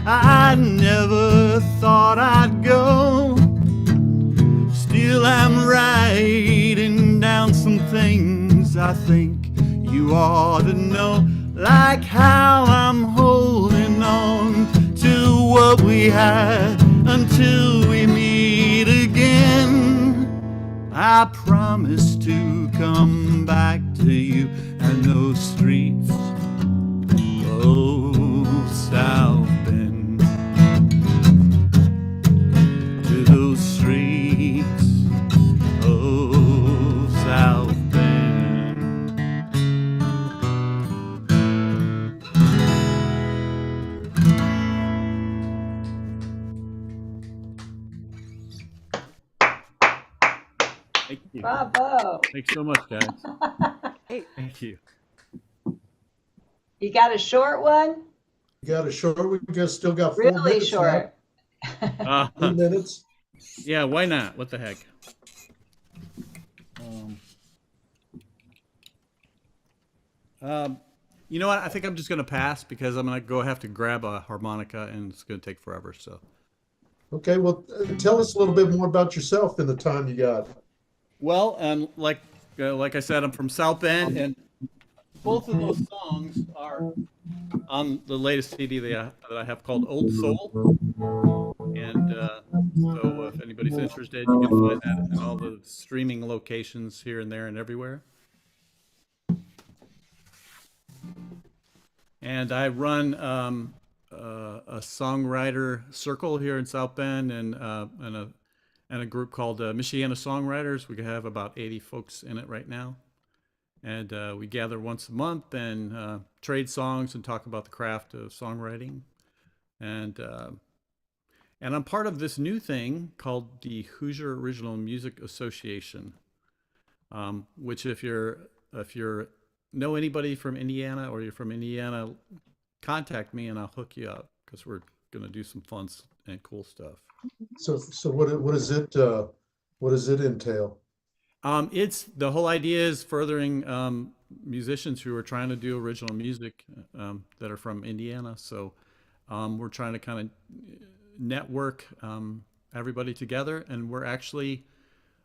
I never thought I'd go. Still I'm writing down some things I think you ought to know, like how I'm holding on to what we had until we meet again. I promise to come back to you and those streets of South Bend, to those streets of South Bend. Thank you. Bravo. Thanks so much, guys. Thank you. You got a short one? You got a short, still got 4 Really minutes short. left. 2 minutes. Yeah, why not? What the heck? You know what? I think I'm just gonna pass because I'm gonna have to grab a harmonica and it's gonna take forever. So. Okay, well, tell us a little bit more about yourself in the time you got. Well, like I said, I'm from South Bend, and both of those songs are on the latest CD that I have called Old Soul. And so if anybody's interested, you can find that in all the streaming locations here and there and everywhere. And I run a songwriter circle here in South Bend, and a group called Michiana Songwriters. We have about 80 folks in it right now, and we gather once a month and trade songs and talk about the craft of songwriting. And I'm part of this new thing called the Hoosier Original Music Association, which if you're know anybody from Indiana or you're from Indiana, contact me and I'll hook you up, because we're going to do some fun and cool stuff. So what does it entail? It's the whole idea is furthering musicians who are trying to do original music that are from Indiana. So we're trying to kind of network everybody together, and we're actually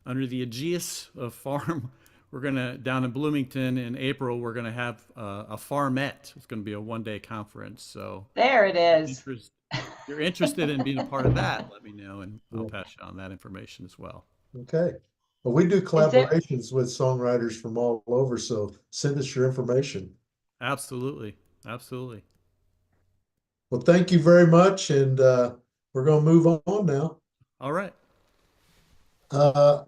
under the aegis of Farm. We're gonna, down in Bloomington in April, we're gonna have a Farmette. It's gonna be a one-day conference. So There it is. if you're interested in being a part of that, let me know, and I'll pass you on that information as well. Okay. Well, we do collaborations with songwriters from all over, so send us your information. Absolutely, absolutely. Well, thank you very much, and we're going to move on now. All right.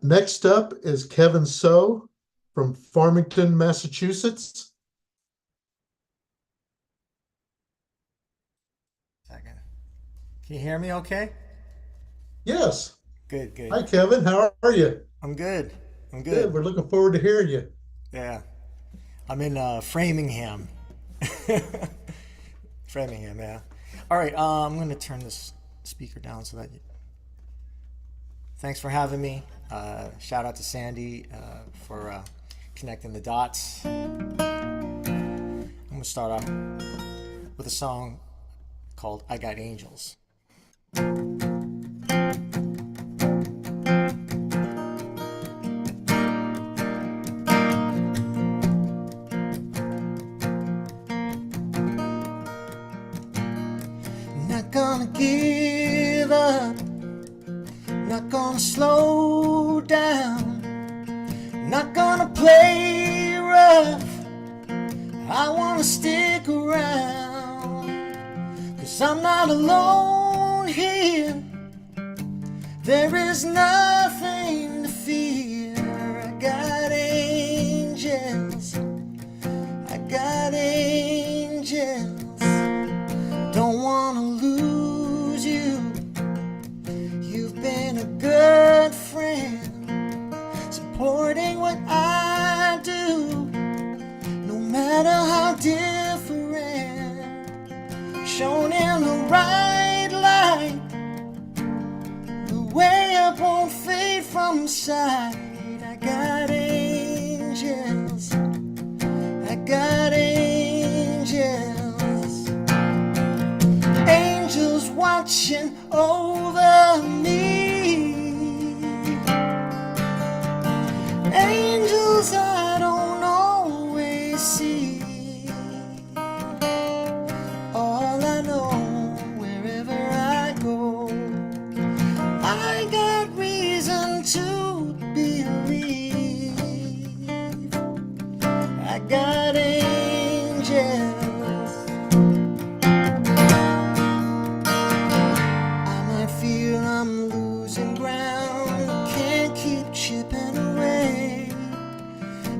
Next up is Kevin So from Farmington, Massachusetts. Second. Can you hear me okay? Yes. Good, good. Hi, Kevin. How are you? I'm good. I'm good. Good. We're looking forward to hearing you. Yeah. I'm in Framingham. Framingham, yeah. All right, I'm going to turn this speaker down so that you... Thanks for having me. Shout out to Sandy for connecting the dots. I'm going to start off with a song called I Got Angels. Not gonna give up, not gonna slow down, not gonna play rough. I wanna stick around, 'cause I'm not alone here. There is nothing to fear. I got angels, I got angels. Don't wanna lose you. You've been a good friend, supporting what I do, no matter how different. Shown in the right light, the way up won't fade from sight. I got angels, I got angels. Angels watching over me. Angels I don't always see. All I know, wherever I go, I got reason to believe. I got angels. I'm losing ground, can't keep chipping away.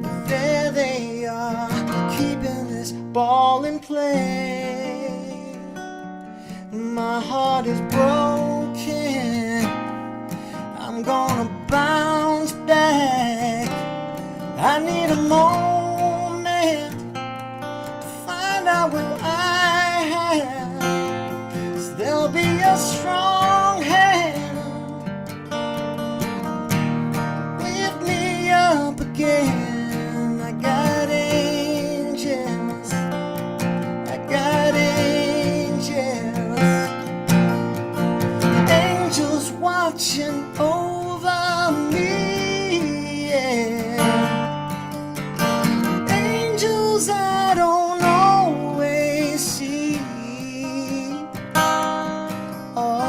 But there they are, keeping this ball in play. My heart is broken, I'm gonna bounce back. I need a moment to find out what I have, 'cause there'll be a strong hand lift me up again. I got angels, I got angels. Angels watching over me, yeah. Angels I don't always see. All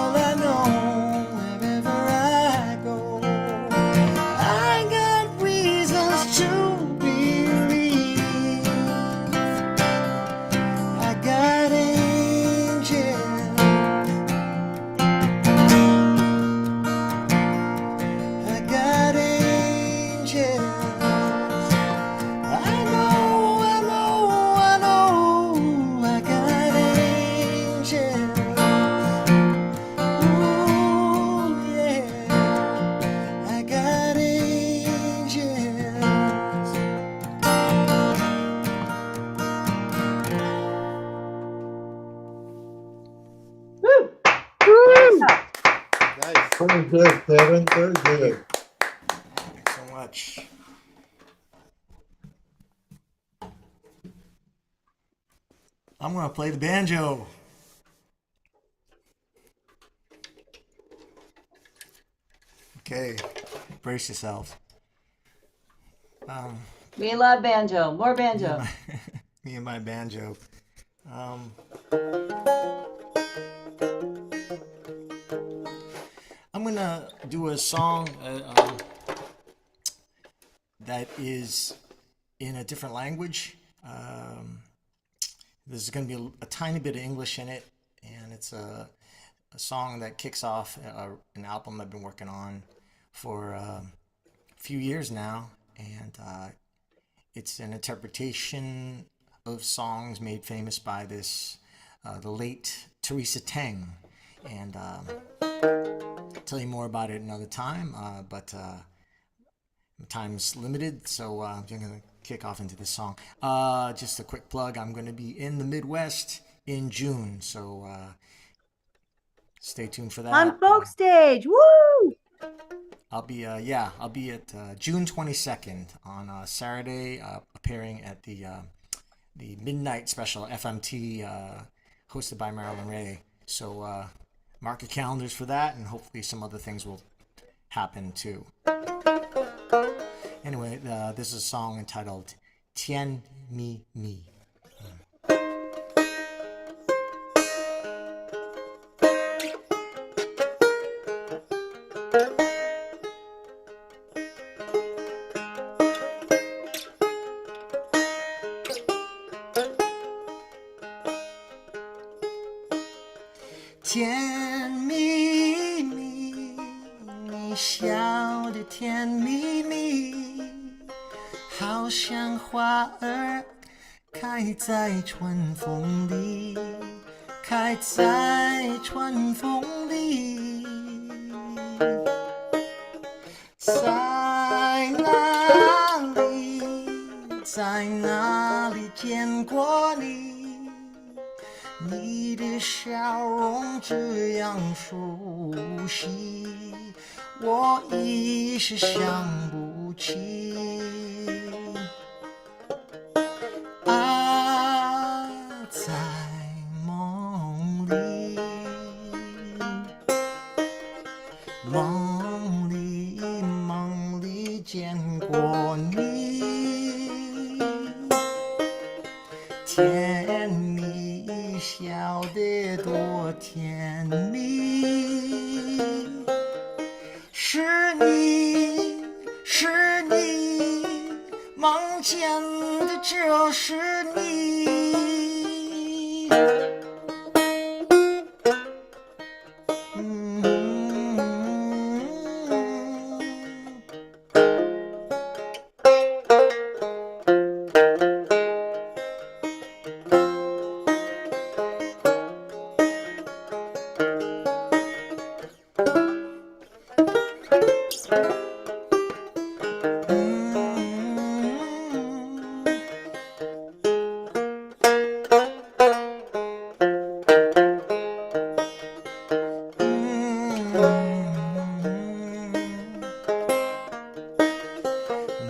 Very good, Kevin. Very good. Thanks so much. I'm going to play the banjo. Okay, brace yourself. We love banjo. More banjo. Me and my banjo. I'm gonna do a song that is in a different language. There's going to be a tiny bit of English in it, and it's a song that kicks off an album I've been working on for a few years now, and it's an interpretation of songs made famous by the late Teresa Teng, and I'll tell you more about it another time, but time's limited, so I'm going to kick off into this song. Just a quick plug, I'm going to be in the Midwest in June, so stay tuned for that. On Folk Stage, woo! I'll be at June 22nd on Saturday, appearing at the Midnight Special FMT hosted by Marilyn Ray. So mark your calendars for that, and hopefully some other things will happen too. Anyway, this is a song entitled Tian Mi Mi. 甜蜜蜜，你笑得甜蜜蜜，好像花儿开在春风里，开在春风里。在哪里，在哪里见过你？你的笑容这样熟悉，我一时想不起。啊，在梦里，梦里，梦里见过你，甜蜜笑得多甜蜜，是你，是你，梦见的就是你。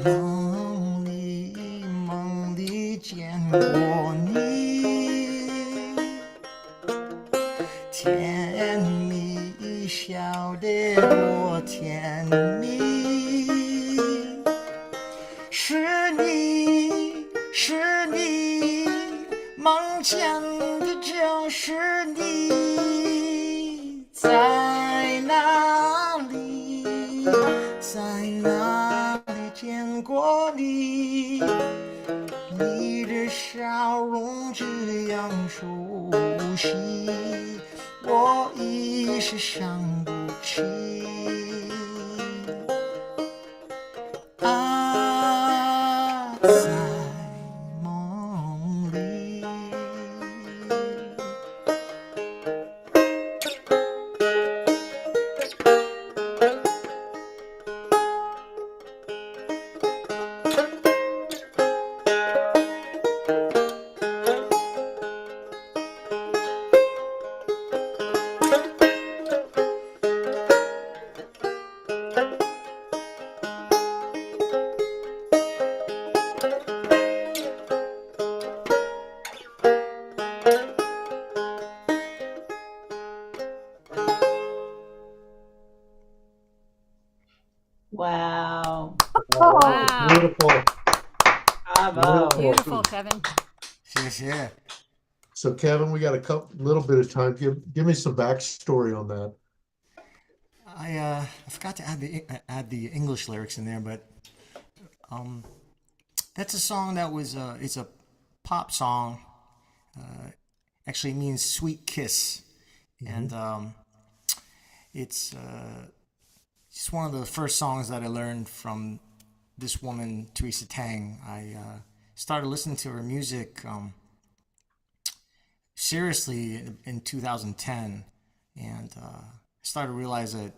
梦里，梦里见过你，甜蜜笑得多甜蜜，是你，是你，梦见的就是你，在哪里，在哪里见过你？你的笑容这样熟悉，我一时想不起。啊，在梦里。Wow. Wow. Beautiful. Bravo. Beautiful, Kevin. Yeah. So Kevin, we got a little bit of time. Give me some backstory on that. I forgot to add the English lyrics in there, but that's a song that was it's a pop song. Actually means sweet kiss, and it's just one of the first songs that I learned from this woman, Teresa Tang. I started listening to her music seriously in 2010, and started to realize that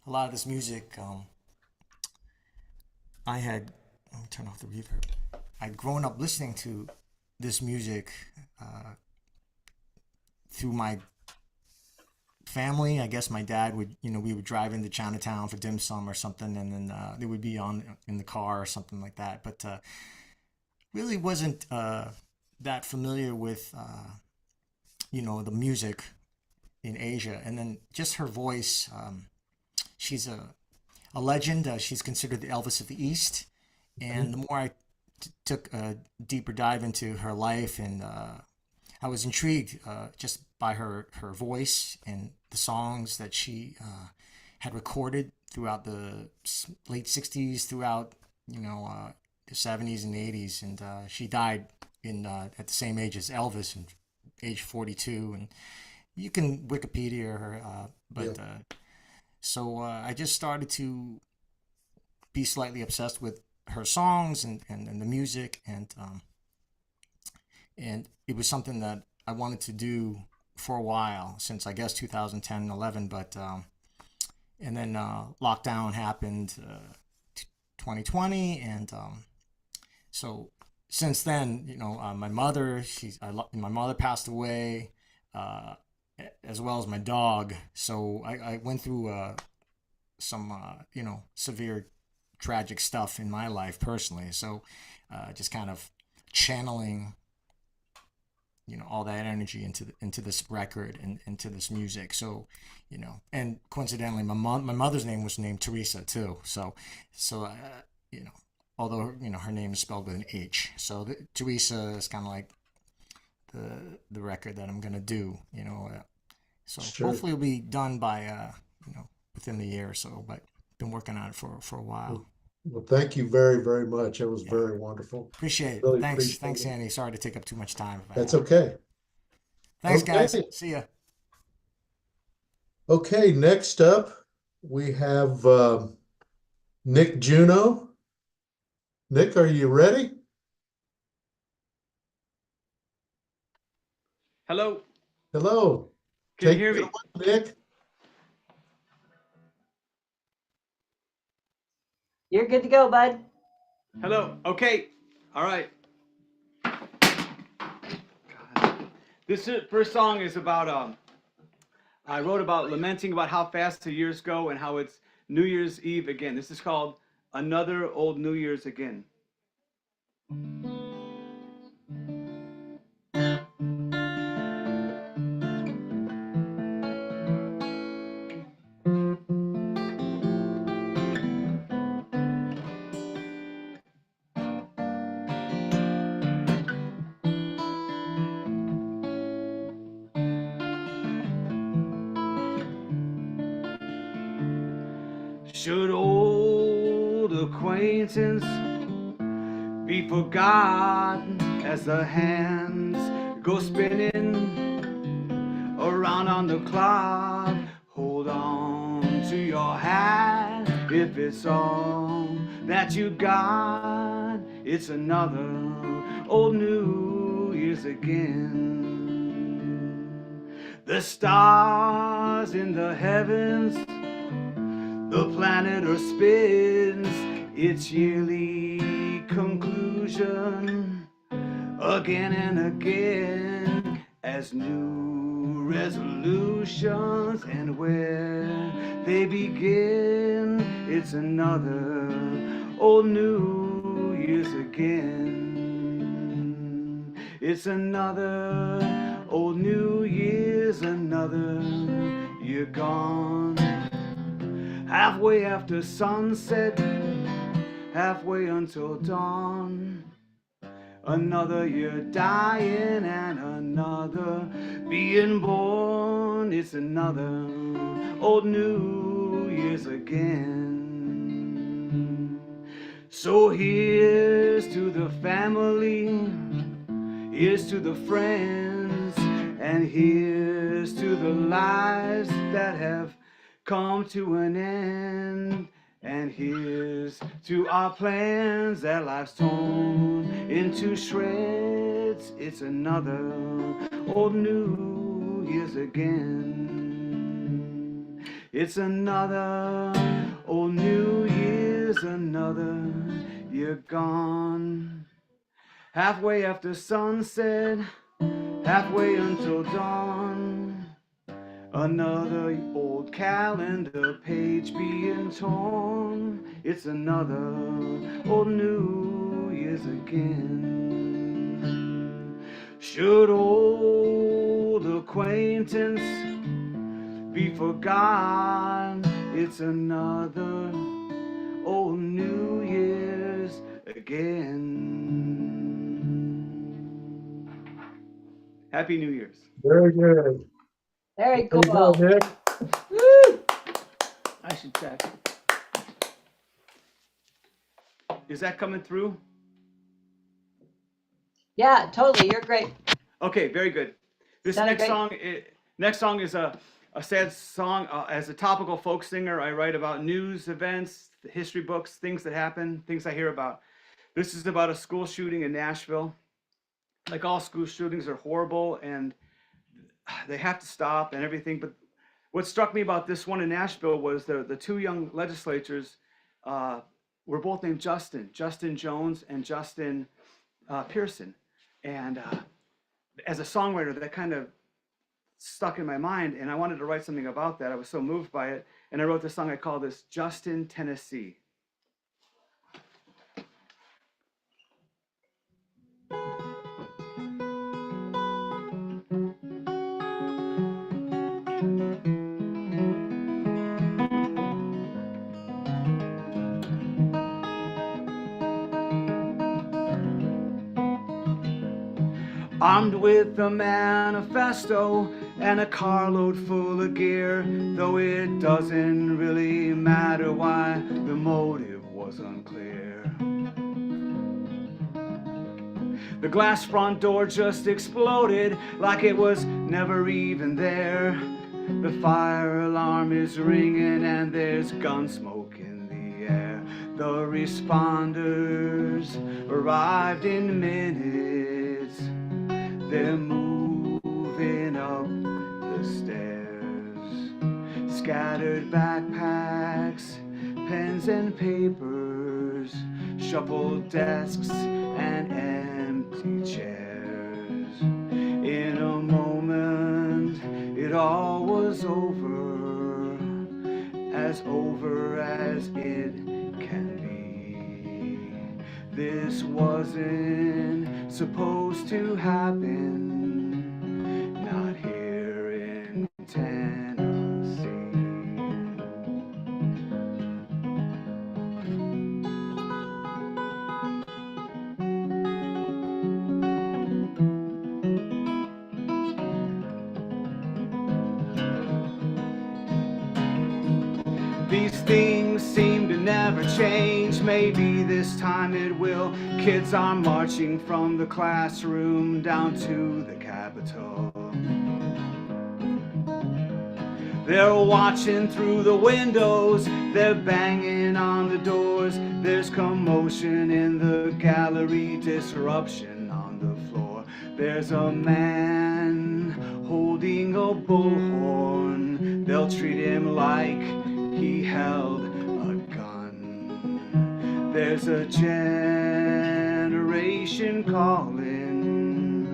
a lot of this music let me turn off the reverb. I'd grown up listening to this music through my family. I guess my dad would, we would drive into Chinatown for dim sum or something, and then they would be on in the car or something like that. But really wasn't that familiar with, the music in Asia. And then just her voice, she's a legend. She's considered the Elvis of the East. And the more I took a deeper dive into her life, and I was intrigued just by her voice and the songs that she had recorded throughout the late 60s, throughout the 70s and 80s, and she died at the same age as Elvis, in age 42. And you can Wikipedia her, so I just started to be slightly obsessed with her songs and the music, and it was something that I wanted to do for a while, since I guess 2010 and 11, but and then lockdown happened 2020, and so since then, my mother passed away, as well as my dog. So I went through some severe tragic stuff in my life personally. So just kind of channeling all that energy into this record and into this music. So and coincidentally my mother's name was named Teresa too. So although her name is spelled with an H, so Teresa is kind of like the record that I'm gonna do. So Sure. hopefully it'll be done by within the year or so, but been working on it for a while. Well, thank you very, very much. That was very wonderful. Appreciate it. Really Thanks, appreciate it. Andy. Sorry to take up too much time. That's okay. Thanks, Okay. guys. See ya. Okay, next up we have Nick Juno. Nick, are you ready? Hello. Hello. Can you hear me? Nick? You're good to go, bud. Hello. Okay. All right. This first song is about, I wrote about lamenting about how fast the years go and how it's New Year's Eve again. This is called Another Old New Year's Again. Should old acquaintance be forgotten as the hands go spinning around on the clock? Hold on to your hat if it's all that you got. It's another old New Year's again. The stars in the heavens, the planet Earth spins its yearly conclusion again and again as new resolutions, and where they begin, it's another old New Year's again. It's another old New Year's, another year gone. halfway after sunset, halfway until dawn. Another year dying and another being born. It's another old New Year's again. So here's to the family, here's to the friends, and here's to the lives that have come to an end. And here's to our plans that life's torn into shreds. It's another old New Year's again. It's another old New Year's, another year gone. Halfway after sunset, halfway until dawn. Another old calendar page being torn. It's another old New Year's again. Should old acquaintance be forgotten? It's another old New Year's again. Happy New Year's. Very good. Very There you go, cool. Nick. Woo! I should check. Is that coming through? Yeah, totally. You're great. Okay, very good. This Sounded next great. song is a sad song. As a topical folk singer, I write about news, events, history books, things that happen, things I hear about. This is about a school shooting in Nashville. Like all school shootings are horrible and they have to stop and everything. But what struck me about this one in Nashville was the two young legislators were both named Justin Jones and Justin Pearson. And as a songwriter, that kind of stuck in my mind, and I wanted to write something about that. I was so moved by it, and I wrote this song. I call this Justin, Tennessee. Armed with a manifesto and a carload full of gear, though it doesn't really matter why the motive was unclear. The glass front door just exploded like it was never even there. The fire alarm is ringing and there's gun smoke in the air. The responders arrived in minutes. They're moving up the stairs. Scattered backpacks, pens and papers, shuffled desks and empty chairs. In a moment, it all was over as it can be. This wasn't supposed to happen, not here in Tennessee. These things seem to never change. Maybe this time it will. Kids are marching from the classroom down to the Capitol. They're watching through the windows. They're banging on the doors. There's commotion in the gallery, disruption on the floor. There's a man holding a bullhorn. They'll treat him like he held a gun. There's a generation calling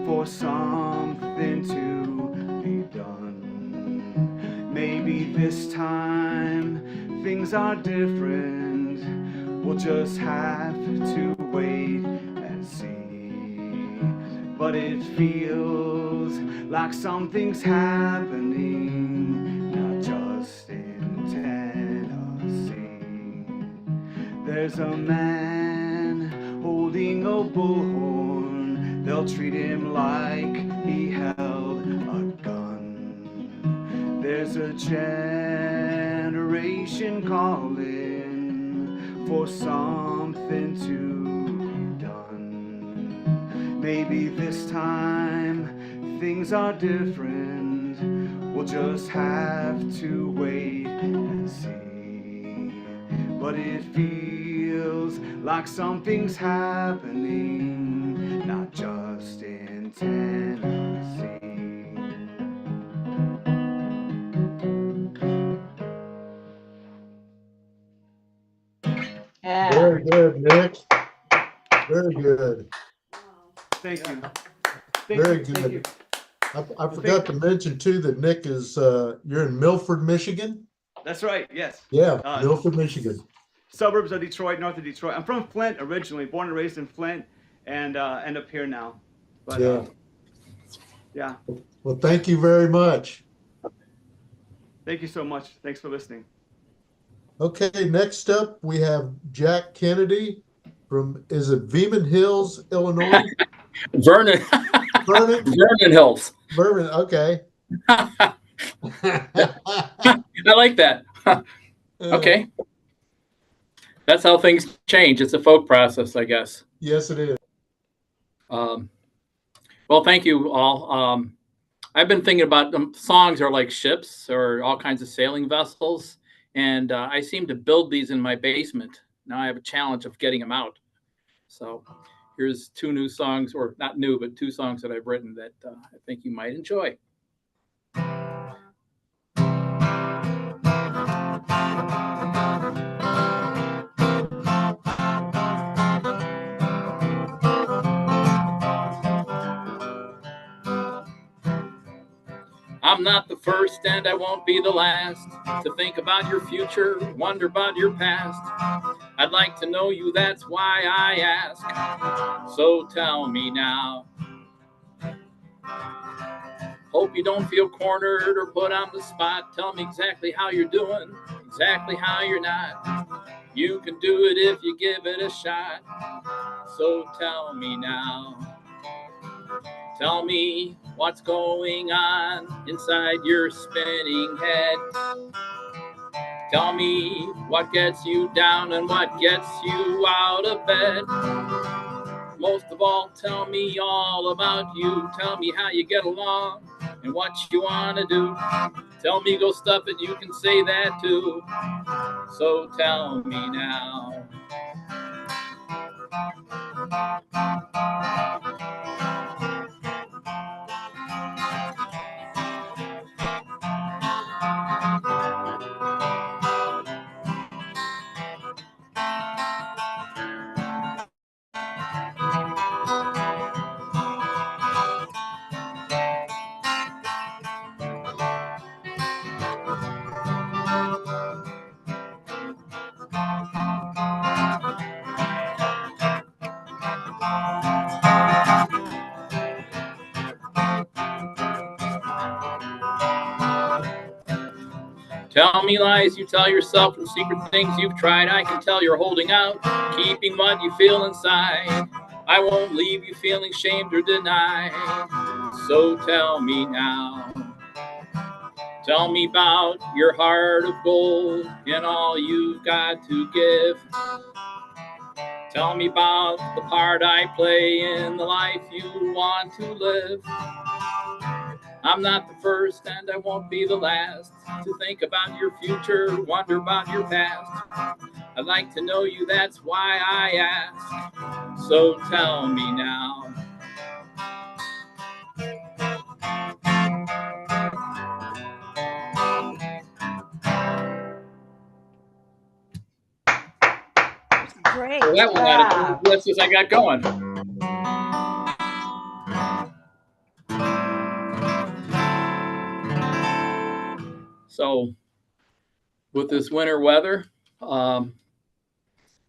for something to be done. Maybe this time things are different. We'll just have to wait and see. But it feels like something's happening, not just in Tennessee. There's a man holding a bullhorn. They'll treat him like he held a gun. There's a generation calling for something to be done. Maybe this time things are different. We'll just have to wait and see. But it feels like something's happening, not just in Tennessee. Yeah. Very good, Nick. Very good. Thank you. Very good. I forgot to mention too that Nick is, you're in Milford, Michigan? That's right, yes. Yeah, Milford, Michigan. Suburbs of Detroit, north of Detroit. I'm from Flint originally, born and raised in Flint, and end up here now. But, Yeah. Yeah. Well, thank you very much. Thank you so much. Thanks for listening. Okay, next up, we have Jack Kennedy from, is it Veman Hills, Illinois? Vernon. Vernon? Vernon Hills. Vernon, okay. I like that. Okay. That's how things change. It's a folk process, I guess. Yes, it is. Well, thank you all. I've been thinking about songs are like ships or all kinds of sailing vessels. And I seem to build these in my basement. Now I have a challenge of getting them out. So here's two new songs, or not new, but two songs that I've written that I think you might enjoy. I'm not the first and I won't be the last to think about your future, wonder about your past. I'd like to know you, that's why I ask. So tell me now. Hope you don't feel cornered or put on the spot. Tell me exactly how you're doing, exactly how you're not. You can do it if you give it a shot. So tell me now. Tell me what's going on inside your spinning head. Tell me what gets you down and what gets you out of bed. Most of all, tell me all about you. Tell me how you get along and what you want to do. Tell me go stuff it, you can say that too. So tell me now. Tell me lies you tell yourself and secret things you've tried. I can tell you're holding out, keeping what you feel inside. I won't leave you feeling shamed or denied. So tell me now. Tell me about your heart of gold and all you've got to give. Tell me about the part I play in the life you want to live. I'm not the first and I won't be the last to think about your future, wonder about your past. I'd like to know you, that's why I ask. So tell me now. Great. Well, that one got it just as I got going. So with this winter weather,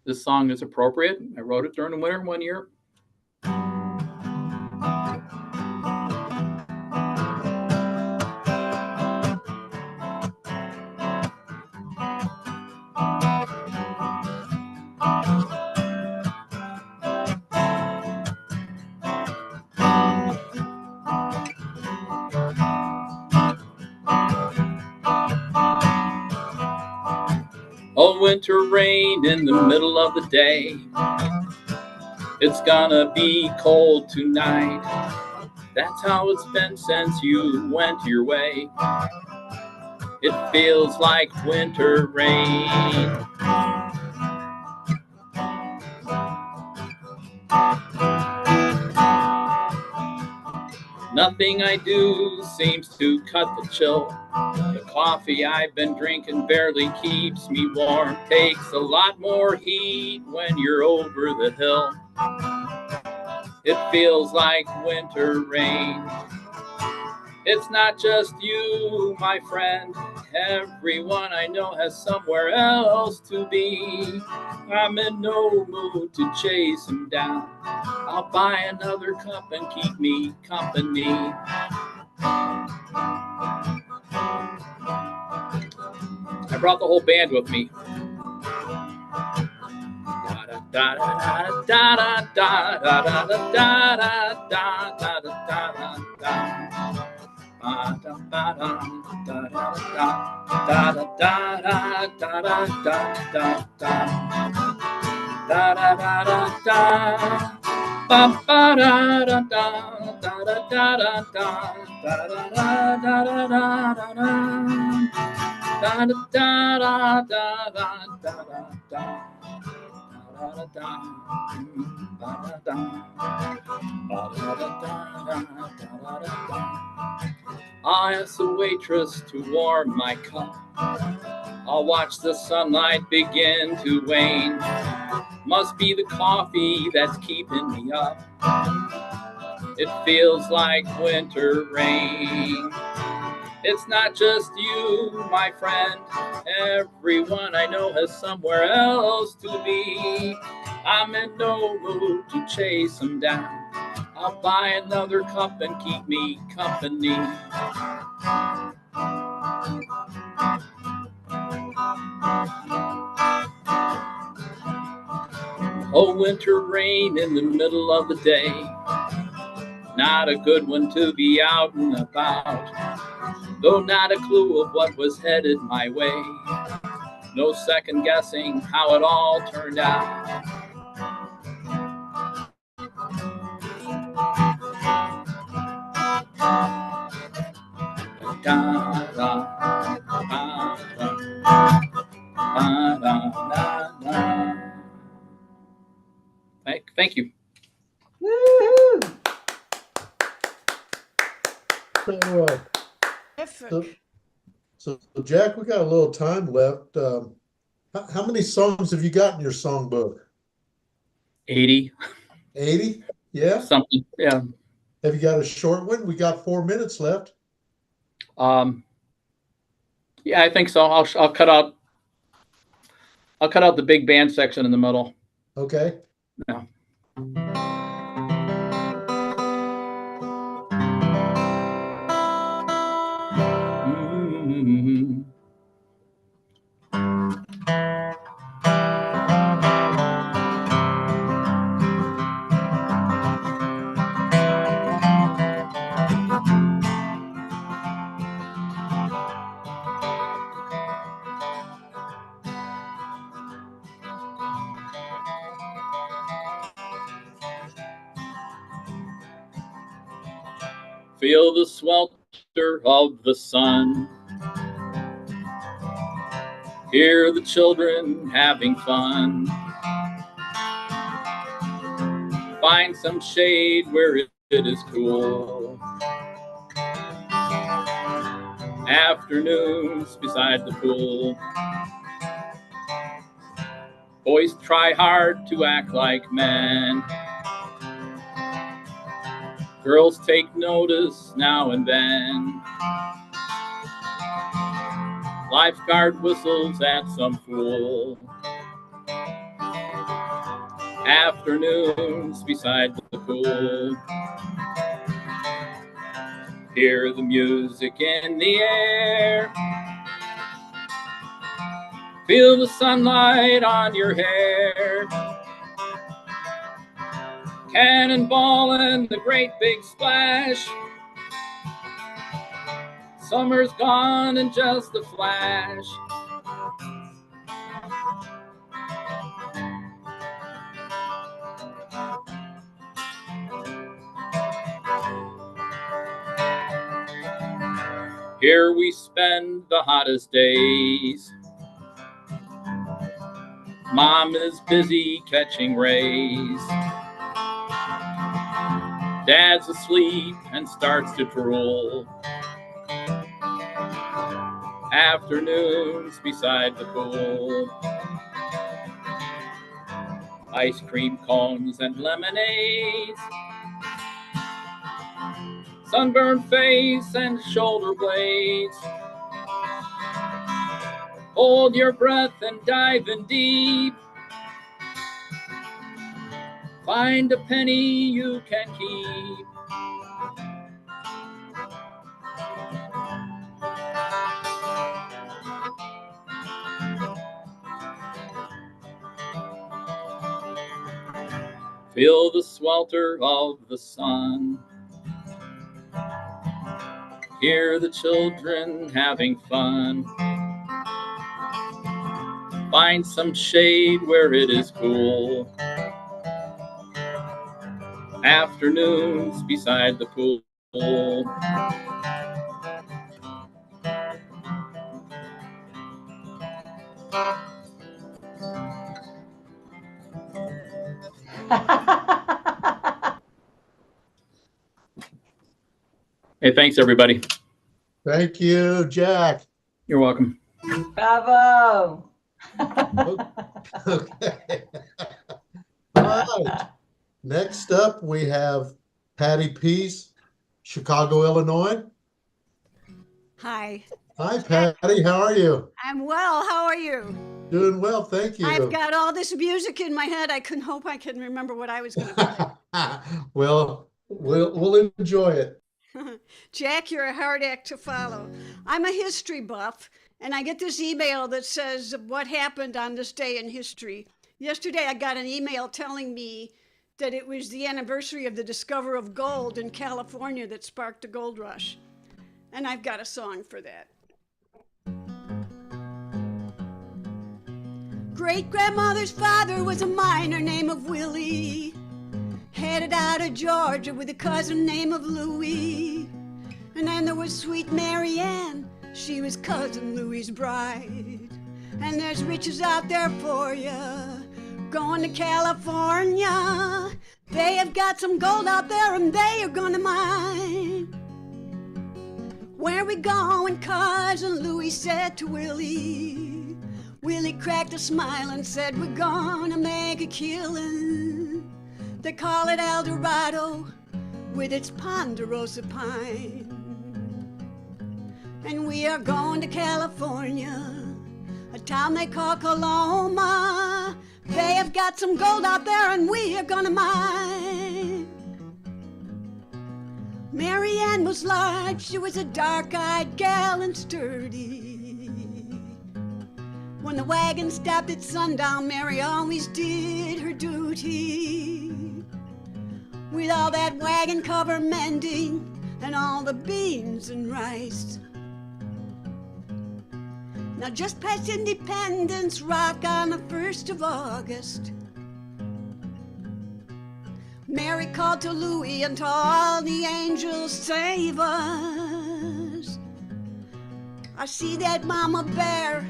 this song is appropriate. I wrote it during the winter one year. Oh, winter rain in the middle of the day. It's gonna be cold tonight. That's how it's been since you went your way. It feels like winter rain. Nothing I do seems to cut the chill. The coffee I've been drinking barely keeps me warm. Takes a lot more heat when you're over the hill. It feels like winter rain. It's not just you, my friend. Everyone I know has somewhere else to be. I'm in no mood to chase him down. I'll buy another cup and keep me company. I brought the whole band with me. I'll ask the waitress to warm my cup. I'll watch the sunlight begin to wane. Must be the coffee that's keeping me up. It feels like winter rain. It's not just you, my friend. Everyone I know has somewhere else to be. I'm in no mood to chase them down. I'll buy another cup and keep me company. Oh, winter rain in the middle of the day. Not a good one to be out and about. Though not a clue of what was headed my way. No second guessing how it all turned out. Thank you. Woohoo! So, Jack, we got a little time left. How many songs have you got in your songbook? 80. 80? Yeah. Something. Yeah. Have you got a short one? We got 4 minutes left. Yeah, I think so. I'll cut out the big band section in the middle. Okay. Yeah. Mm-hmm. Feel the swelter of the sun. Hear the children having fun. Find some shade where it is cool. Afternoons beside the pool. Boys try hard to act like men. Girls take notice now and then. Lifeguard whistles at some fool. Afternoons beside the pool. Hear the music in the air. Feel the sunlight on your hair. Cannonball and the great big splash. Summer's gone in just a flash. Here we spend the hottest days. Mom is busy catching rays. Dad's asleep and starts to drool. Afternoons beside the pool. Ice cream cones and lemonades. Sunburned face and shoulder blades. Hold your breath and dive in deep. Find a penny you can keep. Feel the swelter of the sun. Hear the children having fun. Find some shade where it is cool. Afternoons beside the pool. Hey, thanks everybody. Thank you, Jack. You're welcome. Bravo. Okay. All right. Next up, we have Patty Peace, Chicago, Illinois. Hi. Hi, Patty. How are you? I'm well. How are you? Doing well, thank you. I've got all this music in my head. I couldn't hope I can remember what I was going to play. Well, we'll enjoy it. Jack, you're a hard act to follow. I'm a history buff, and I get this email that says what happened on this day in history. Yesterday, I got an email telling me that it was the anniversary of the discovery of gold in California that sparked the gold rush. And I've got a song for that. Great-grandmother's father was a miner named of Willie. Headed out of Georgia with a cousin named of Louie. And then there was sweet Mary Ann, she was cousin Louie's bride. And there's riches out there for ya, going to California. They have got some gold out there and they are gonna mine. Where we going, cousin Louie said to Willie. Willie cracked a smile and said, we're gonna make a killing. They call it El Dorado with its ponderosa pine. And we are going to California, a town they call Coloma. They have got some gold out there and we are gonna mine. Mary Ann was large, she was a dark-eyed gal and sturdy. When the wagon stopped at sundown, Mary always did her duty. With all that wagon cover mending and all the beans and rice. Now just past Independence Rock on the 1st of August, Mary called to Louie and to all the angels, save us. I see that mama bear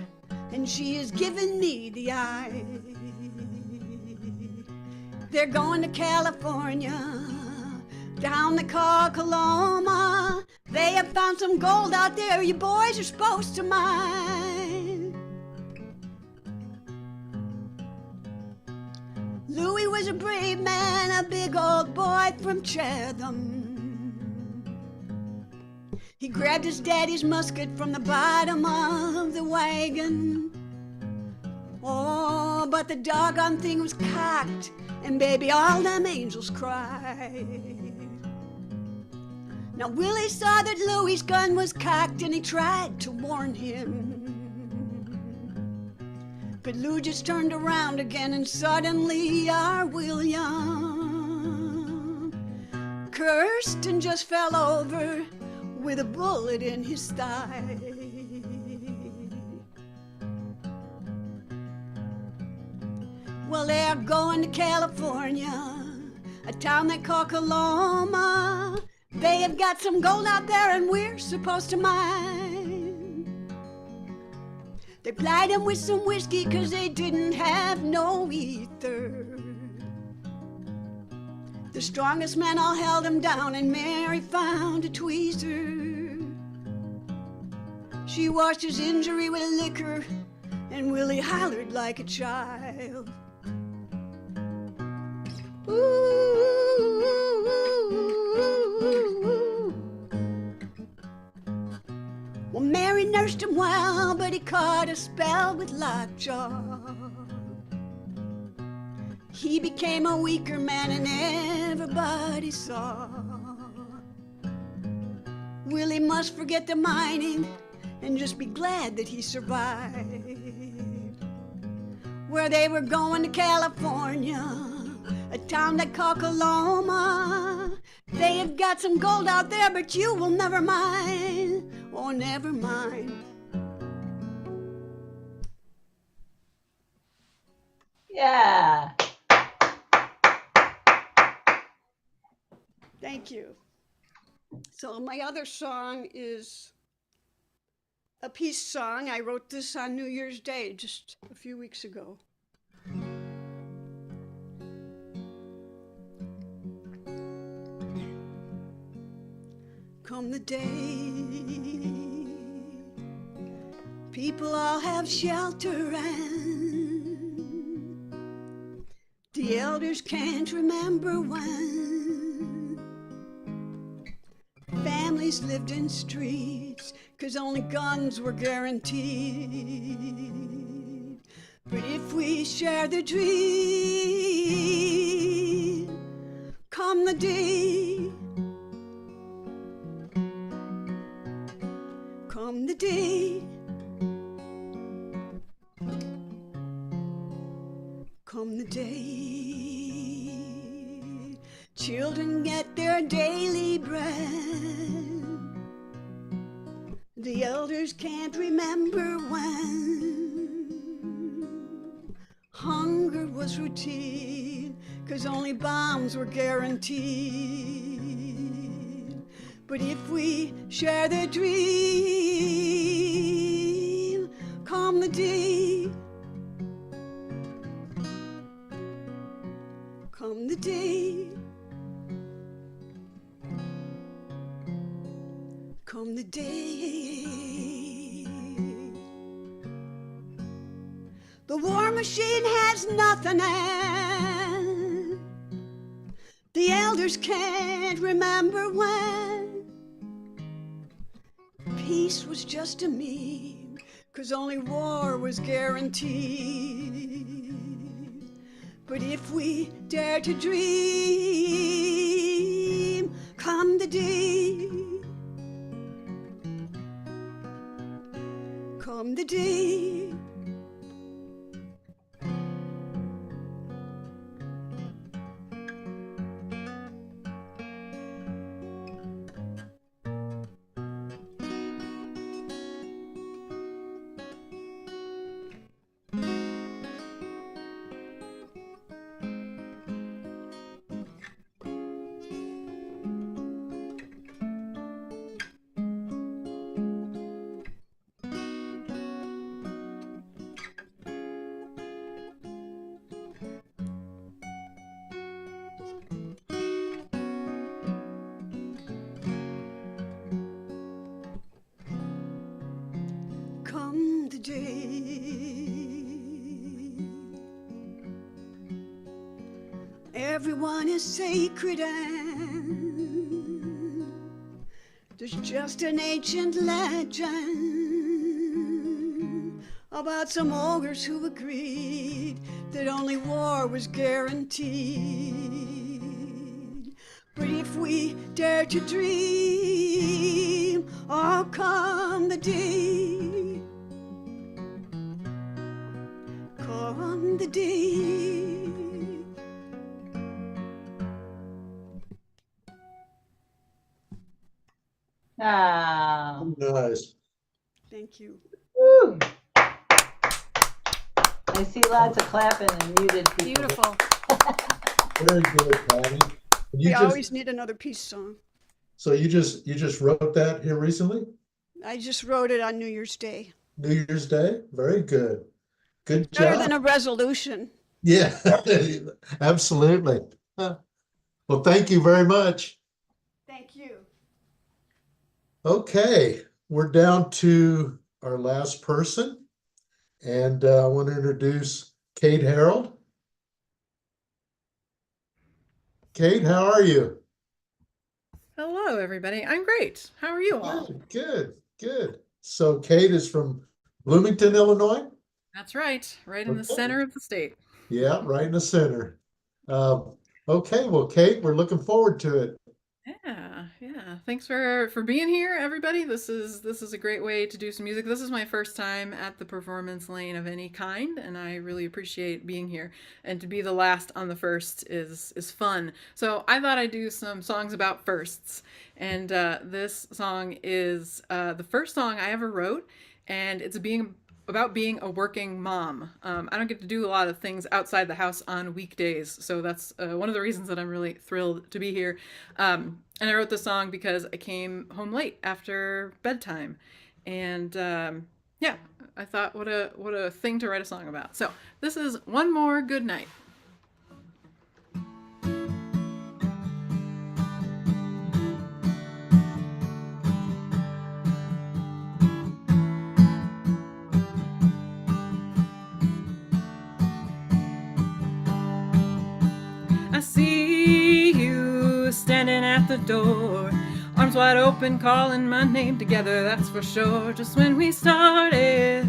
and she is giving me the eye. They're going to California, down the call Coloma. They have found some gold out there you boys are supposed to mine. Louis was a brave man, a big old boy from Chatham. He grabbed his daddy's musket from the bottom of the wagon. Oh, but the doggone thing was cocked, and baby, all them angels cried. Now Willie saw that Louie's gun was cocked and he tried to warn him. But Lou just turned around again and suddenly our William cursed and just fell over with a bullet in his thigh. Well, they're going to California, a town they call Coloma. They have got some gold out there and we're supposed to mine. They plied him with some whiskey 'cause they didn't have no ether. The strongest man all held him down and Mary found a tweezer. She washed his injury with liquor and Willie hollered like a child. Ooh. Well, Mary nursed him well, but he caught a spell with lockjaw. He became a weaker man and everybody saw. Willie must forget the mining and just be glad that he survived. Where they were going to California, a town they call Coloma. They have got some gold out there, but you will never mind. Oh, never mind. Yeah. Thank you. So my other song is a peace song. I wrote this on New Year's Day just a few weeks ago. Come the day, people all have shelter and the elders can't remember when families lived in streets 'cause only guns were guaranteed. But if we share the dream, come the day, come the day, come the day, children get their daily bread. The elders can't remember when hunger was routine 'cause only bombs were guaranteed. But if we share the dream, come the day, come the day, come the day. The war machine has nothing and the elders can't remember when peace was just a meme 'cause only war was guaranteed. But if we dare to dream, come the day, come the day, come the day. Everyone is sacred and there's just an ancient legend about some ogres who agreed that only war was guaranteed. But if we dare to dream, oh, come the day, come the day. Ah. Nice. Thank you. Woo. I see lots of clapping and muted people. Beautiful. Very good, Patty. We always need another peace song. So you just wrote that here recently? I just wrote it on New Year's Day. New Year's Day? Very good. Good Better job. than a resolution. Yeah, absolutely. Well, thank you very much. Thank you. Okay, we're down to our last person, and I want to introduce Kate Herald. Kate, how are you? Hello, everybody. I'm great. How are you all? Good. So Kate is from Bloomington, Illinois? That's right. Right in the Okay. center of the state. Yeah, right in the center. Okay, well, Kate, we're looking forward to it. Yeah. Thanks for being here, everybody. This is a great way to do some music. This is my first time at the performance lane of any kind, and I really appreciate being here. And to be the last on the first is fun. So I thought I'd do some songs about firsts. And this song is the first song I ever wrote, and it's about being a working mom. I don't get to do a lot of things outside the house on weekdays, so that's one of the reasons that I'm really thrilled to be here. And I wrote this song because I came home late after bedtime, and yeah, I thought what a thing to write a song about. So this is One More Good Night. I see you standing at the door, arms wide open, calling my name together, that's for sure. Just when we started,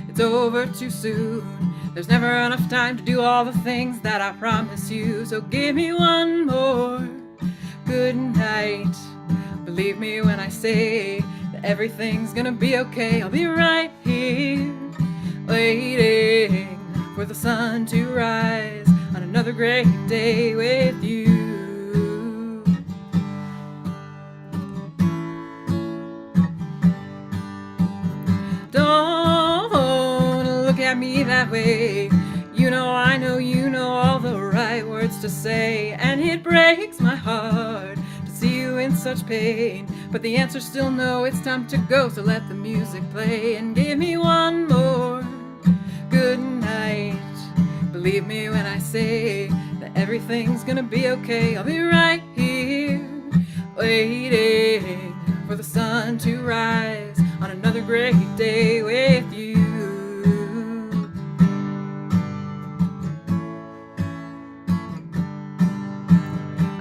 it's over too soon. There's never enough time to do all the things that I promised you. So give me one more good night. Believe me when I say that everything's gonna be okay. I'll be right here, waiting for the sun to rise on another great day with you. Don't look at me that way. You know I know you know all the right words to say, and it breaks my heart to see you in such pain. But the answer's still no, it's time to go, so let the music play and give me one more good night. Believe me when I say that everything's gonna be okay. I'll be right here, waiting for the sun to rise on another great day with you.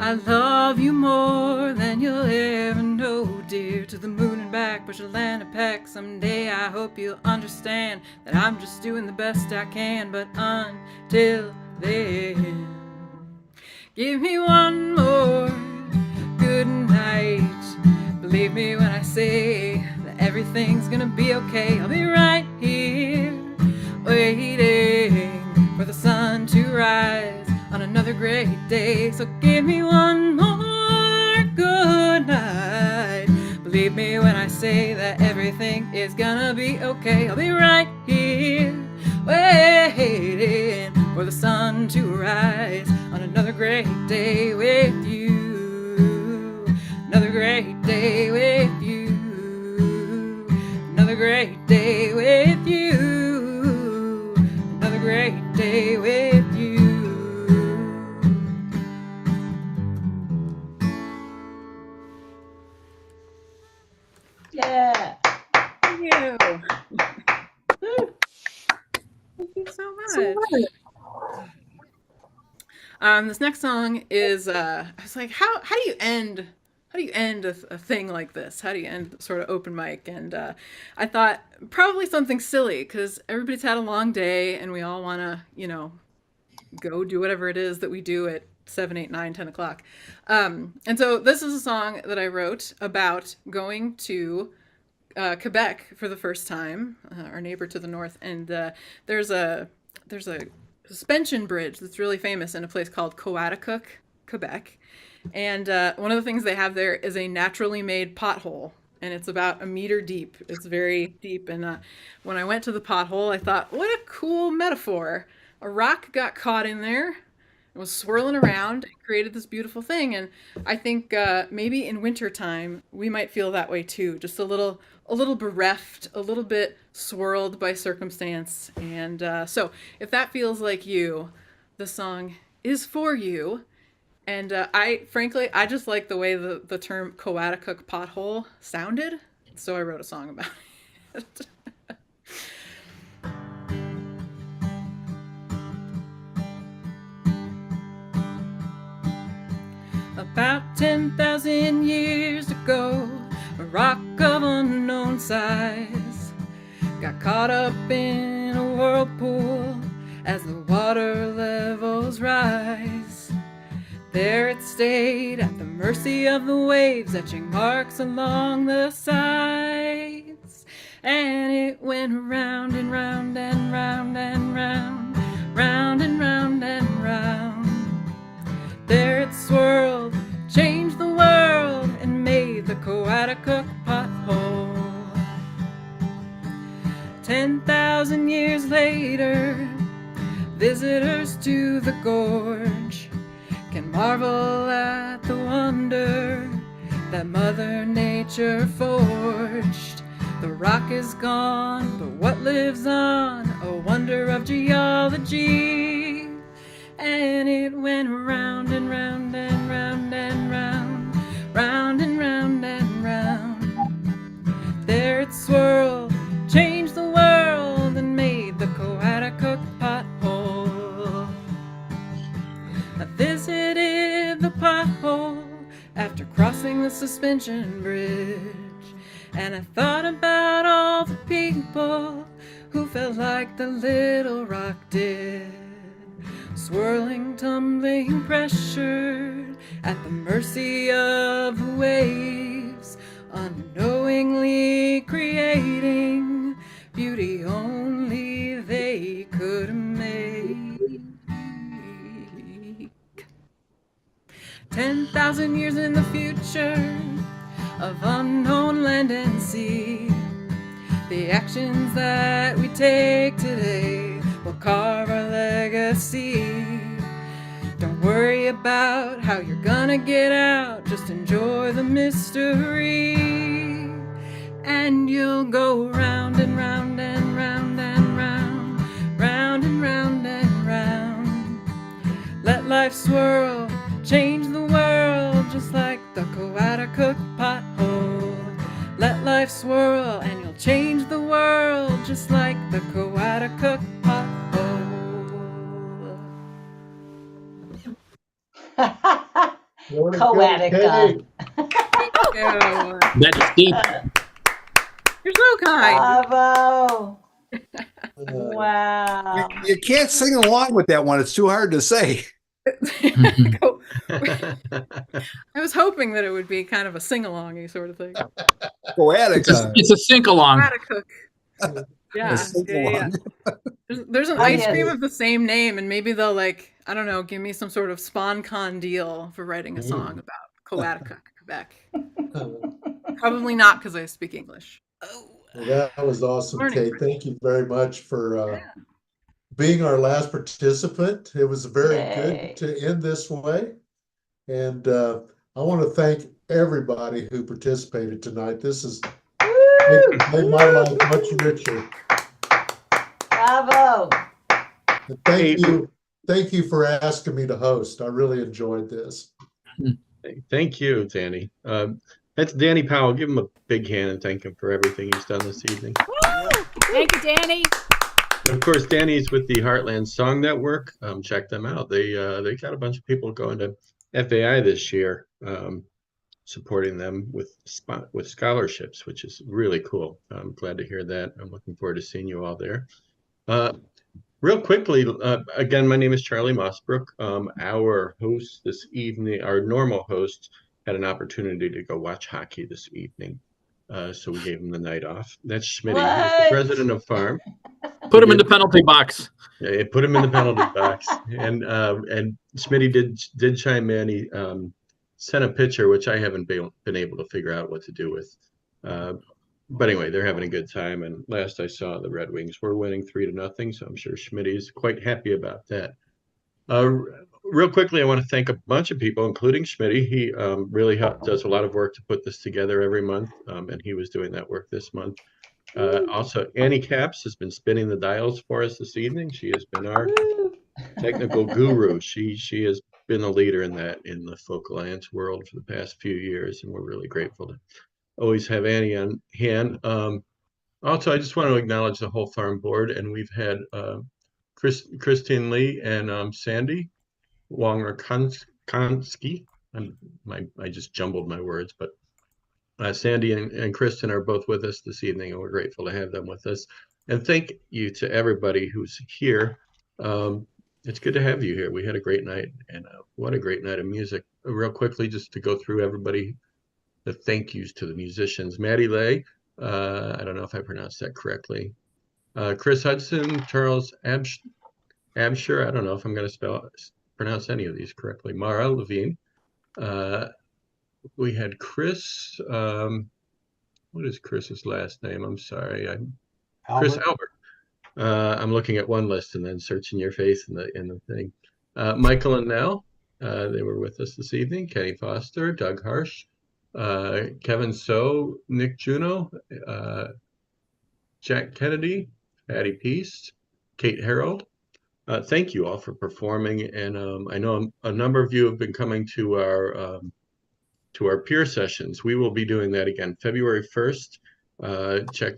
I love you more than you'll ever know, dear. To the moon and back, but you'll land a peck someday. I hope you'll understand that I'm just doing the best I can. But until then, give me one more good night. Believe me when I say that everything's gonna be okay. I'll be right here, waiting for the sun to rise on another great day. So give me one more good night. Believe me when I say that everything is gonna be okay. I'll be right here, waiting for the sun to rise on another great day with you. Another great day with you. Another great day with you. Another great day with you. Yeah. Thank you. Thank you so much. This next song is I was like, how do you end a thing like this? How do you end sort of open mic? And I thought probably something silly, because everybody's had a long day and we all want to, go do whatever it is that we do at 7, 8, 9, 10 o'clock. And so this is a song that I wrote about going to Quebec for the first time, our neighbor to the north. And there's a suspension bridge that's really famous in a place called Coaticook, Quebec. And one of the things they have there is a naturally made pothole, and it's about 1 meter deep. It's very deep. And when I went to the pothole, I thought, what a cool metaphor. A rock got caught in there. was swirling around and created this beautiful thing. And I think maybe in wintertime we might feel that way too, just a little bereft, a little bit swirled by circumstance. And so if that feels like you, the song is for you. And I just like the way the term Coaticook pothole sounded, so I wrote a song about it. About 10,000 years ago, a rock of unknown size got caught up in a whirlpool as the water levels rise. There it stayed at the mercy of the waves, etching marks along the sides. And it went round and round and round and round, round and round and round. There it swirled, changed the world, and made the Coaticook pothole. 10,000 years later, visitors to the gorge can marvel at the wonder that Mother Nature forged. The rock is gone, but what lives on? A wonder of geology. And it went round and round and round and round, round and round and round. There it swirled, changed the world, and made the Coaticook pothole. I visited the pothole after crossing the suspension bridge, and I thought about all the people who felt like the little rock did. Swirling, tumbling, pressured at the mercy of the waves, unknowingly creating beauty only they could make. 10,000 years in the future of unknown land and sea, the actions that we take today will carve our legacy. Don't worry about how you're gonna get out, just enjoy the mystery. And you'll go round and round and round and round, round and round and round. Let life swirl, change the world, just like the Coaticook pothole. Let life swirl and you'll change the world, just like the Coaticook pothole. Coaticook. That's deep. You're so kind. Bravo. Wow. You can't sing along with that one. It's too hard to say. I was hoping that it would be kind of a sing-along-y sort of thing. It's a sink-along. Coaticook. Yeah. There's an ice cream of the same name, and maybe they'll, like, I don't know, give me some sort of SponCon deal for writing a song about Coaticook, Quebec. Probably not, because I speak English. Well, that was awesome, Learning Kate. Thank you very much for being our last participant. It was very good to end this way. And I want to thank everybody who participated tonight. This has made my life much richer. Bravo. And thank you for asking me to host. I really enjoyed this. Thank you, Danny. That's Danny Powell. Give him a big hand and thank him for everything he's done this evening. Thank you, Danny. And of course, Danny's with the Heartland Song Network. Check them out. They got a bunch of people going to FAI this year, supporting them with scholarships, which is really cool. I'm glad to hear that. I'm looking forward to seeing you all there. Real quickly, again, my name is Charlie Mossbrook. Our host this evening, our normal host, had an opportunity to go watch hockey this evening. So we gave him the night off. That's Schmitty, who's the president of Farm. Put him in the penalty box. Yeah, put him in the penalty box. And Schmitty did chime in. He sent a picture, which I haven't been able to figure out what to do with. But anyway, they're having a good time. And last I saw, the Red Wings were winning 3-0. So I'm sure Schmitty's quite happy about that. real quickly, I want to thank a bunch of people, including Schmitty. He really does a lot of work to put this together every month, and he was doing that work this month. Also, Annie Capps has been spinning the dials for us this evening. She has been our technical guru. She has been a leader in the Folk Alliance world for the past few years, and we're really grateful to always have Annie on hand. Also, I just want to acknowledge the whole farm board, and we've had Christine Lee and Sandy Wong-Rakonski. I just jumbled my words, but Sandy and Kristen are both with us this evening, and we're grateful to have them with us. And thank you to everybody who's here. It's good to have you here. We had a great night, and what a great night of music. Real quickly, just to go through everybody, the thank yous to the musicians. Maddie Lai, I don't know if I pronounced that correctly. Chris Hudson, Charles Absher, I don't know if I'm going to pronounce any of these correctly. Mara Levine. We had Chris, what is Chris's last name? I'm sorry. Chris Albert. I'm looking at one list and then searching your face in the thing. Michael and Nell, they were with us this evening. Kenny Foster, Doug Harsch, Kevin So, Nick Juno, Jack Kennedy, Patty Peace, Kate Herald. Thank you all for performing, and I know a number of you have been coming to our peer sessions. We will be doing that again February 1st. Check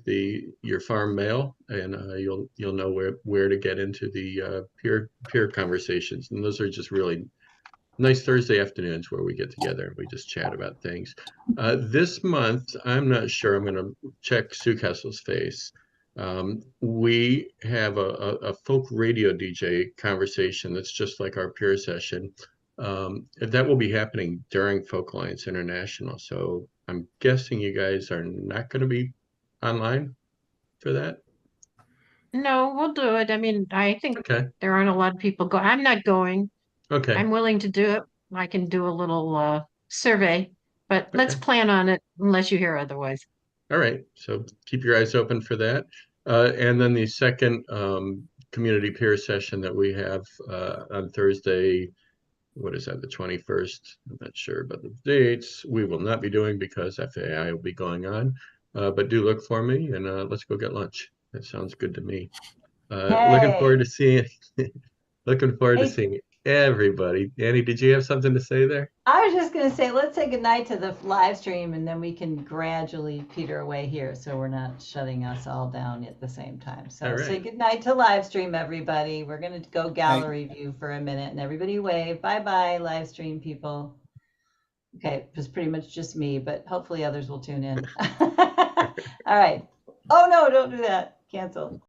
your farm mail, and you'll know where to get into the peer conversations. And those are just really nice Thursday afternoons where we get together and we just chat about things. This month, I'm not sure. I'm going to check Sue Kessel's face. We have a folk radio DJ conversation that's just like our peer session. That will be happening during Folk Alliance International. So I'm guessing you guys are not going to be online for that. No, we'll do it. I mean, I think there aren't a lot of people go. I'm not going. Okay. I'm willing to do it. I can do a little survey, but let's plan on it unless you hear otherwise. All right. So keep your eyes open for that. And then the second community peer session that we have on Thursday, what is that, the 21st? I'm not sure about the dates. We will not be doing because FAI will be going on. But do look for me, and let's go get lunch. That sounds good to me. Looking forward to seeing seeing everybody. Annie, did you have something to say there? I was just going to say, let's say goodnight to the live stream, and then we can gradually peter away here so we're not shutting us all down at the same time. So say goodnight to live stream, everybody. We're going to go gallery view for a minute, and everybody wave. Bye-bye, live stream people. Okay, it was pretty much just me, but hopefully others will tune in. All right. Oh, no, don't do that. Cancel.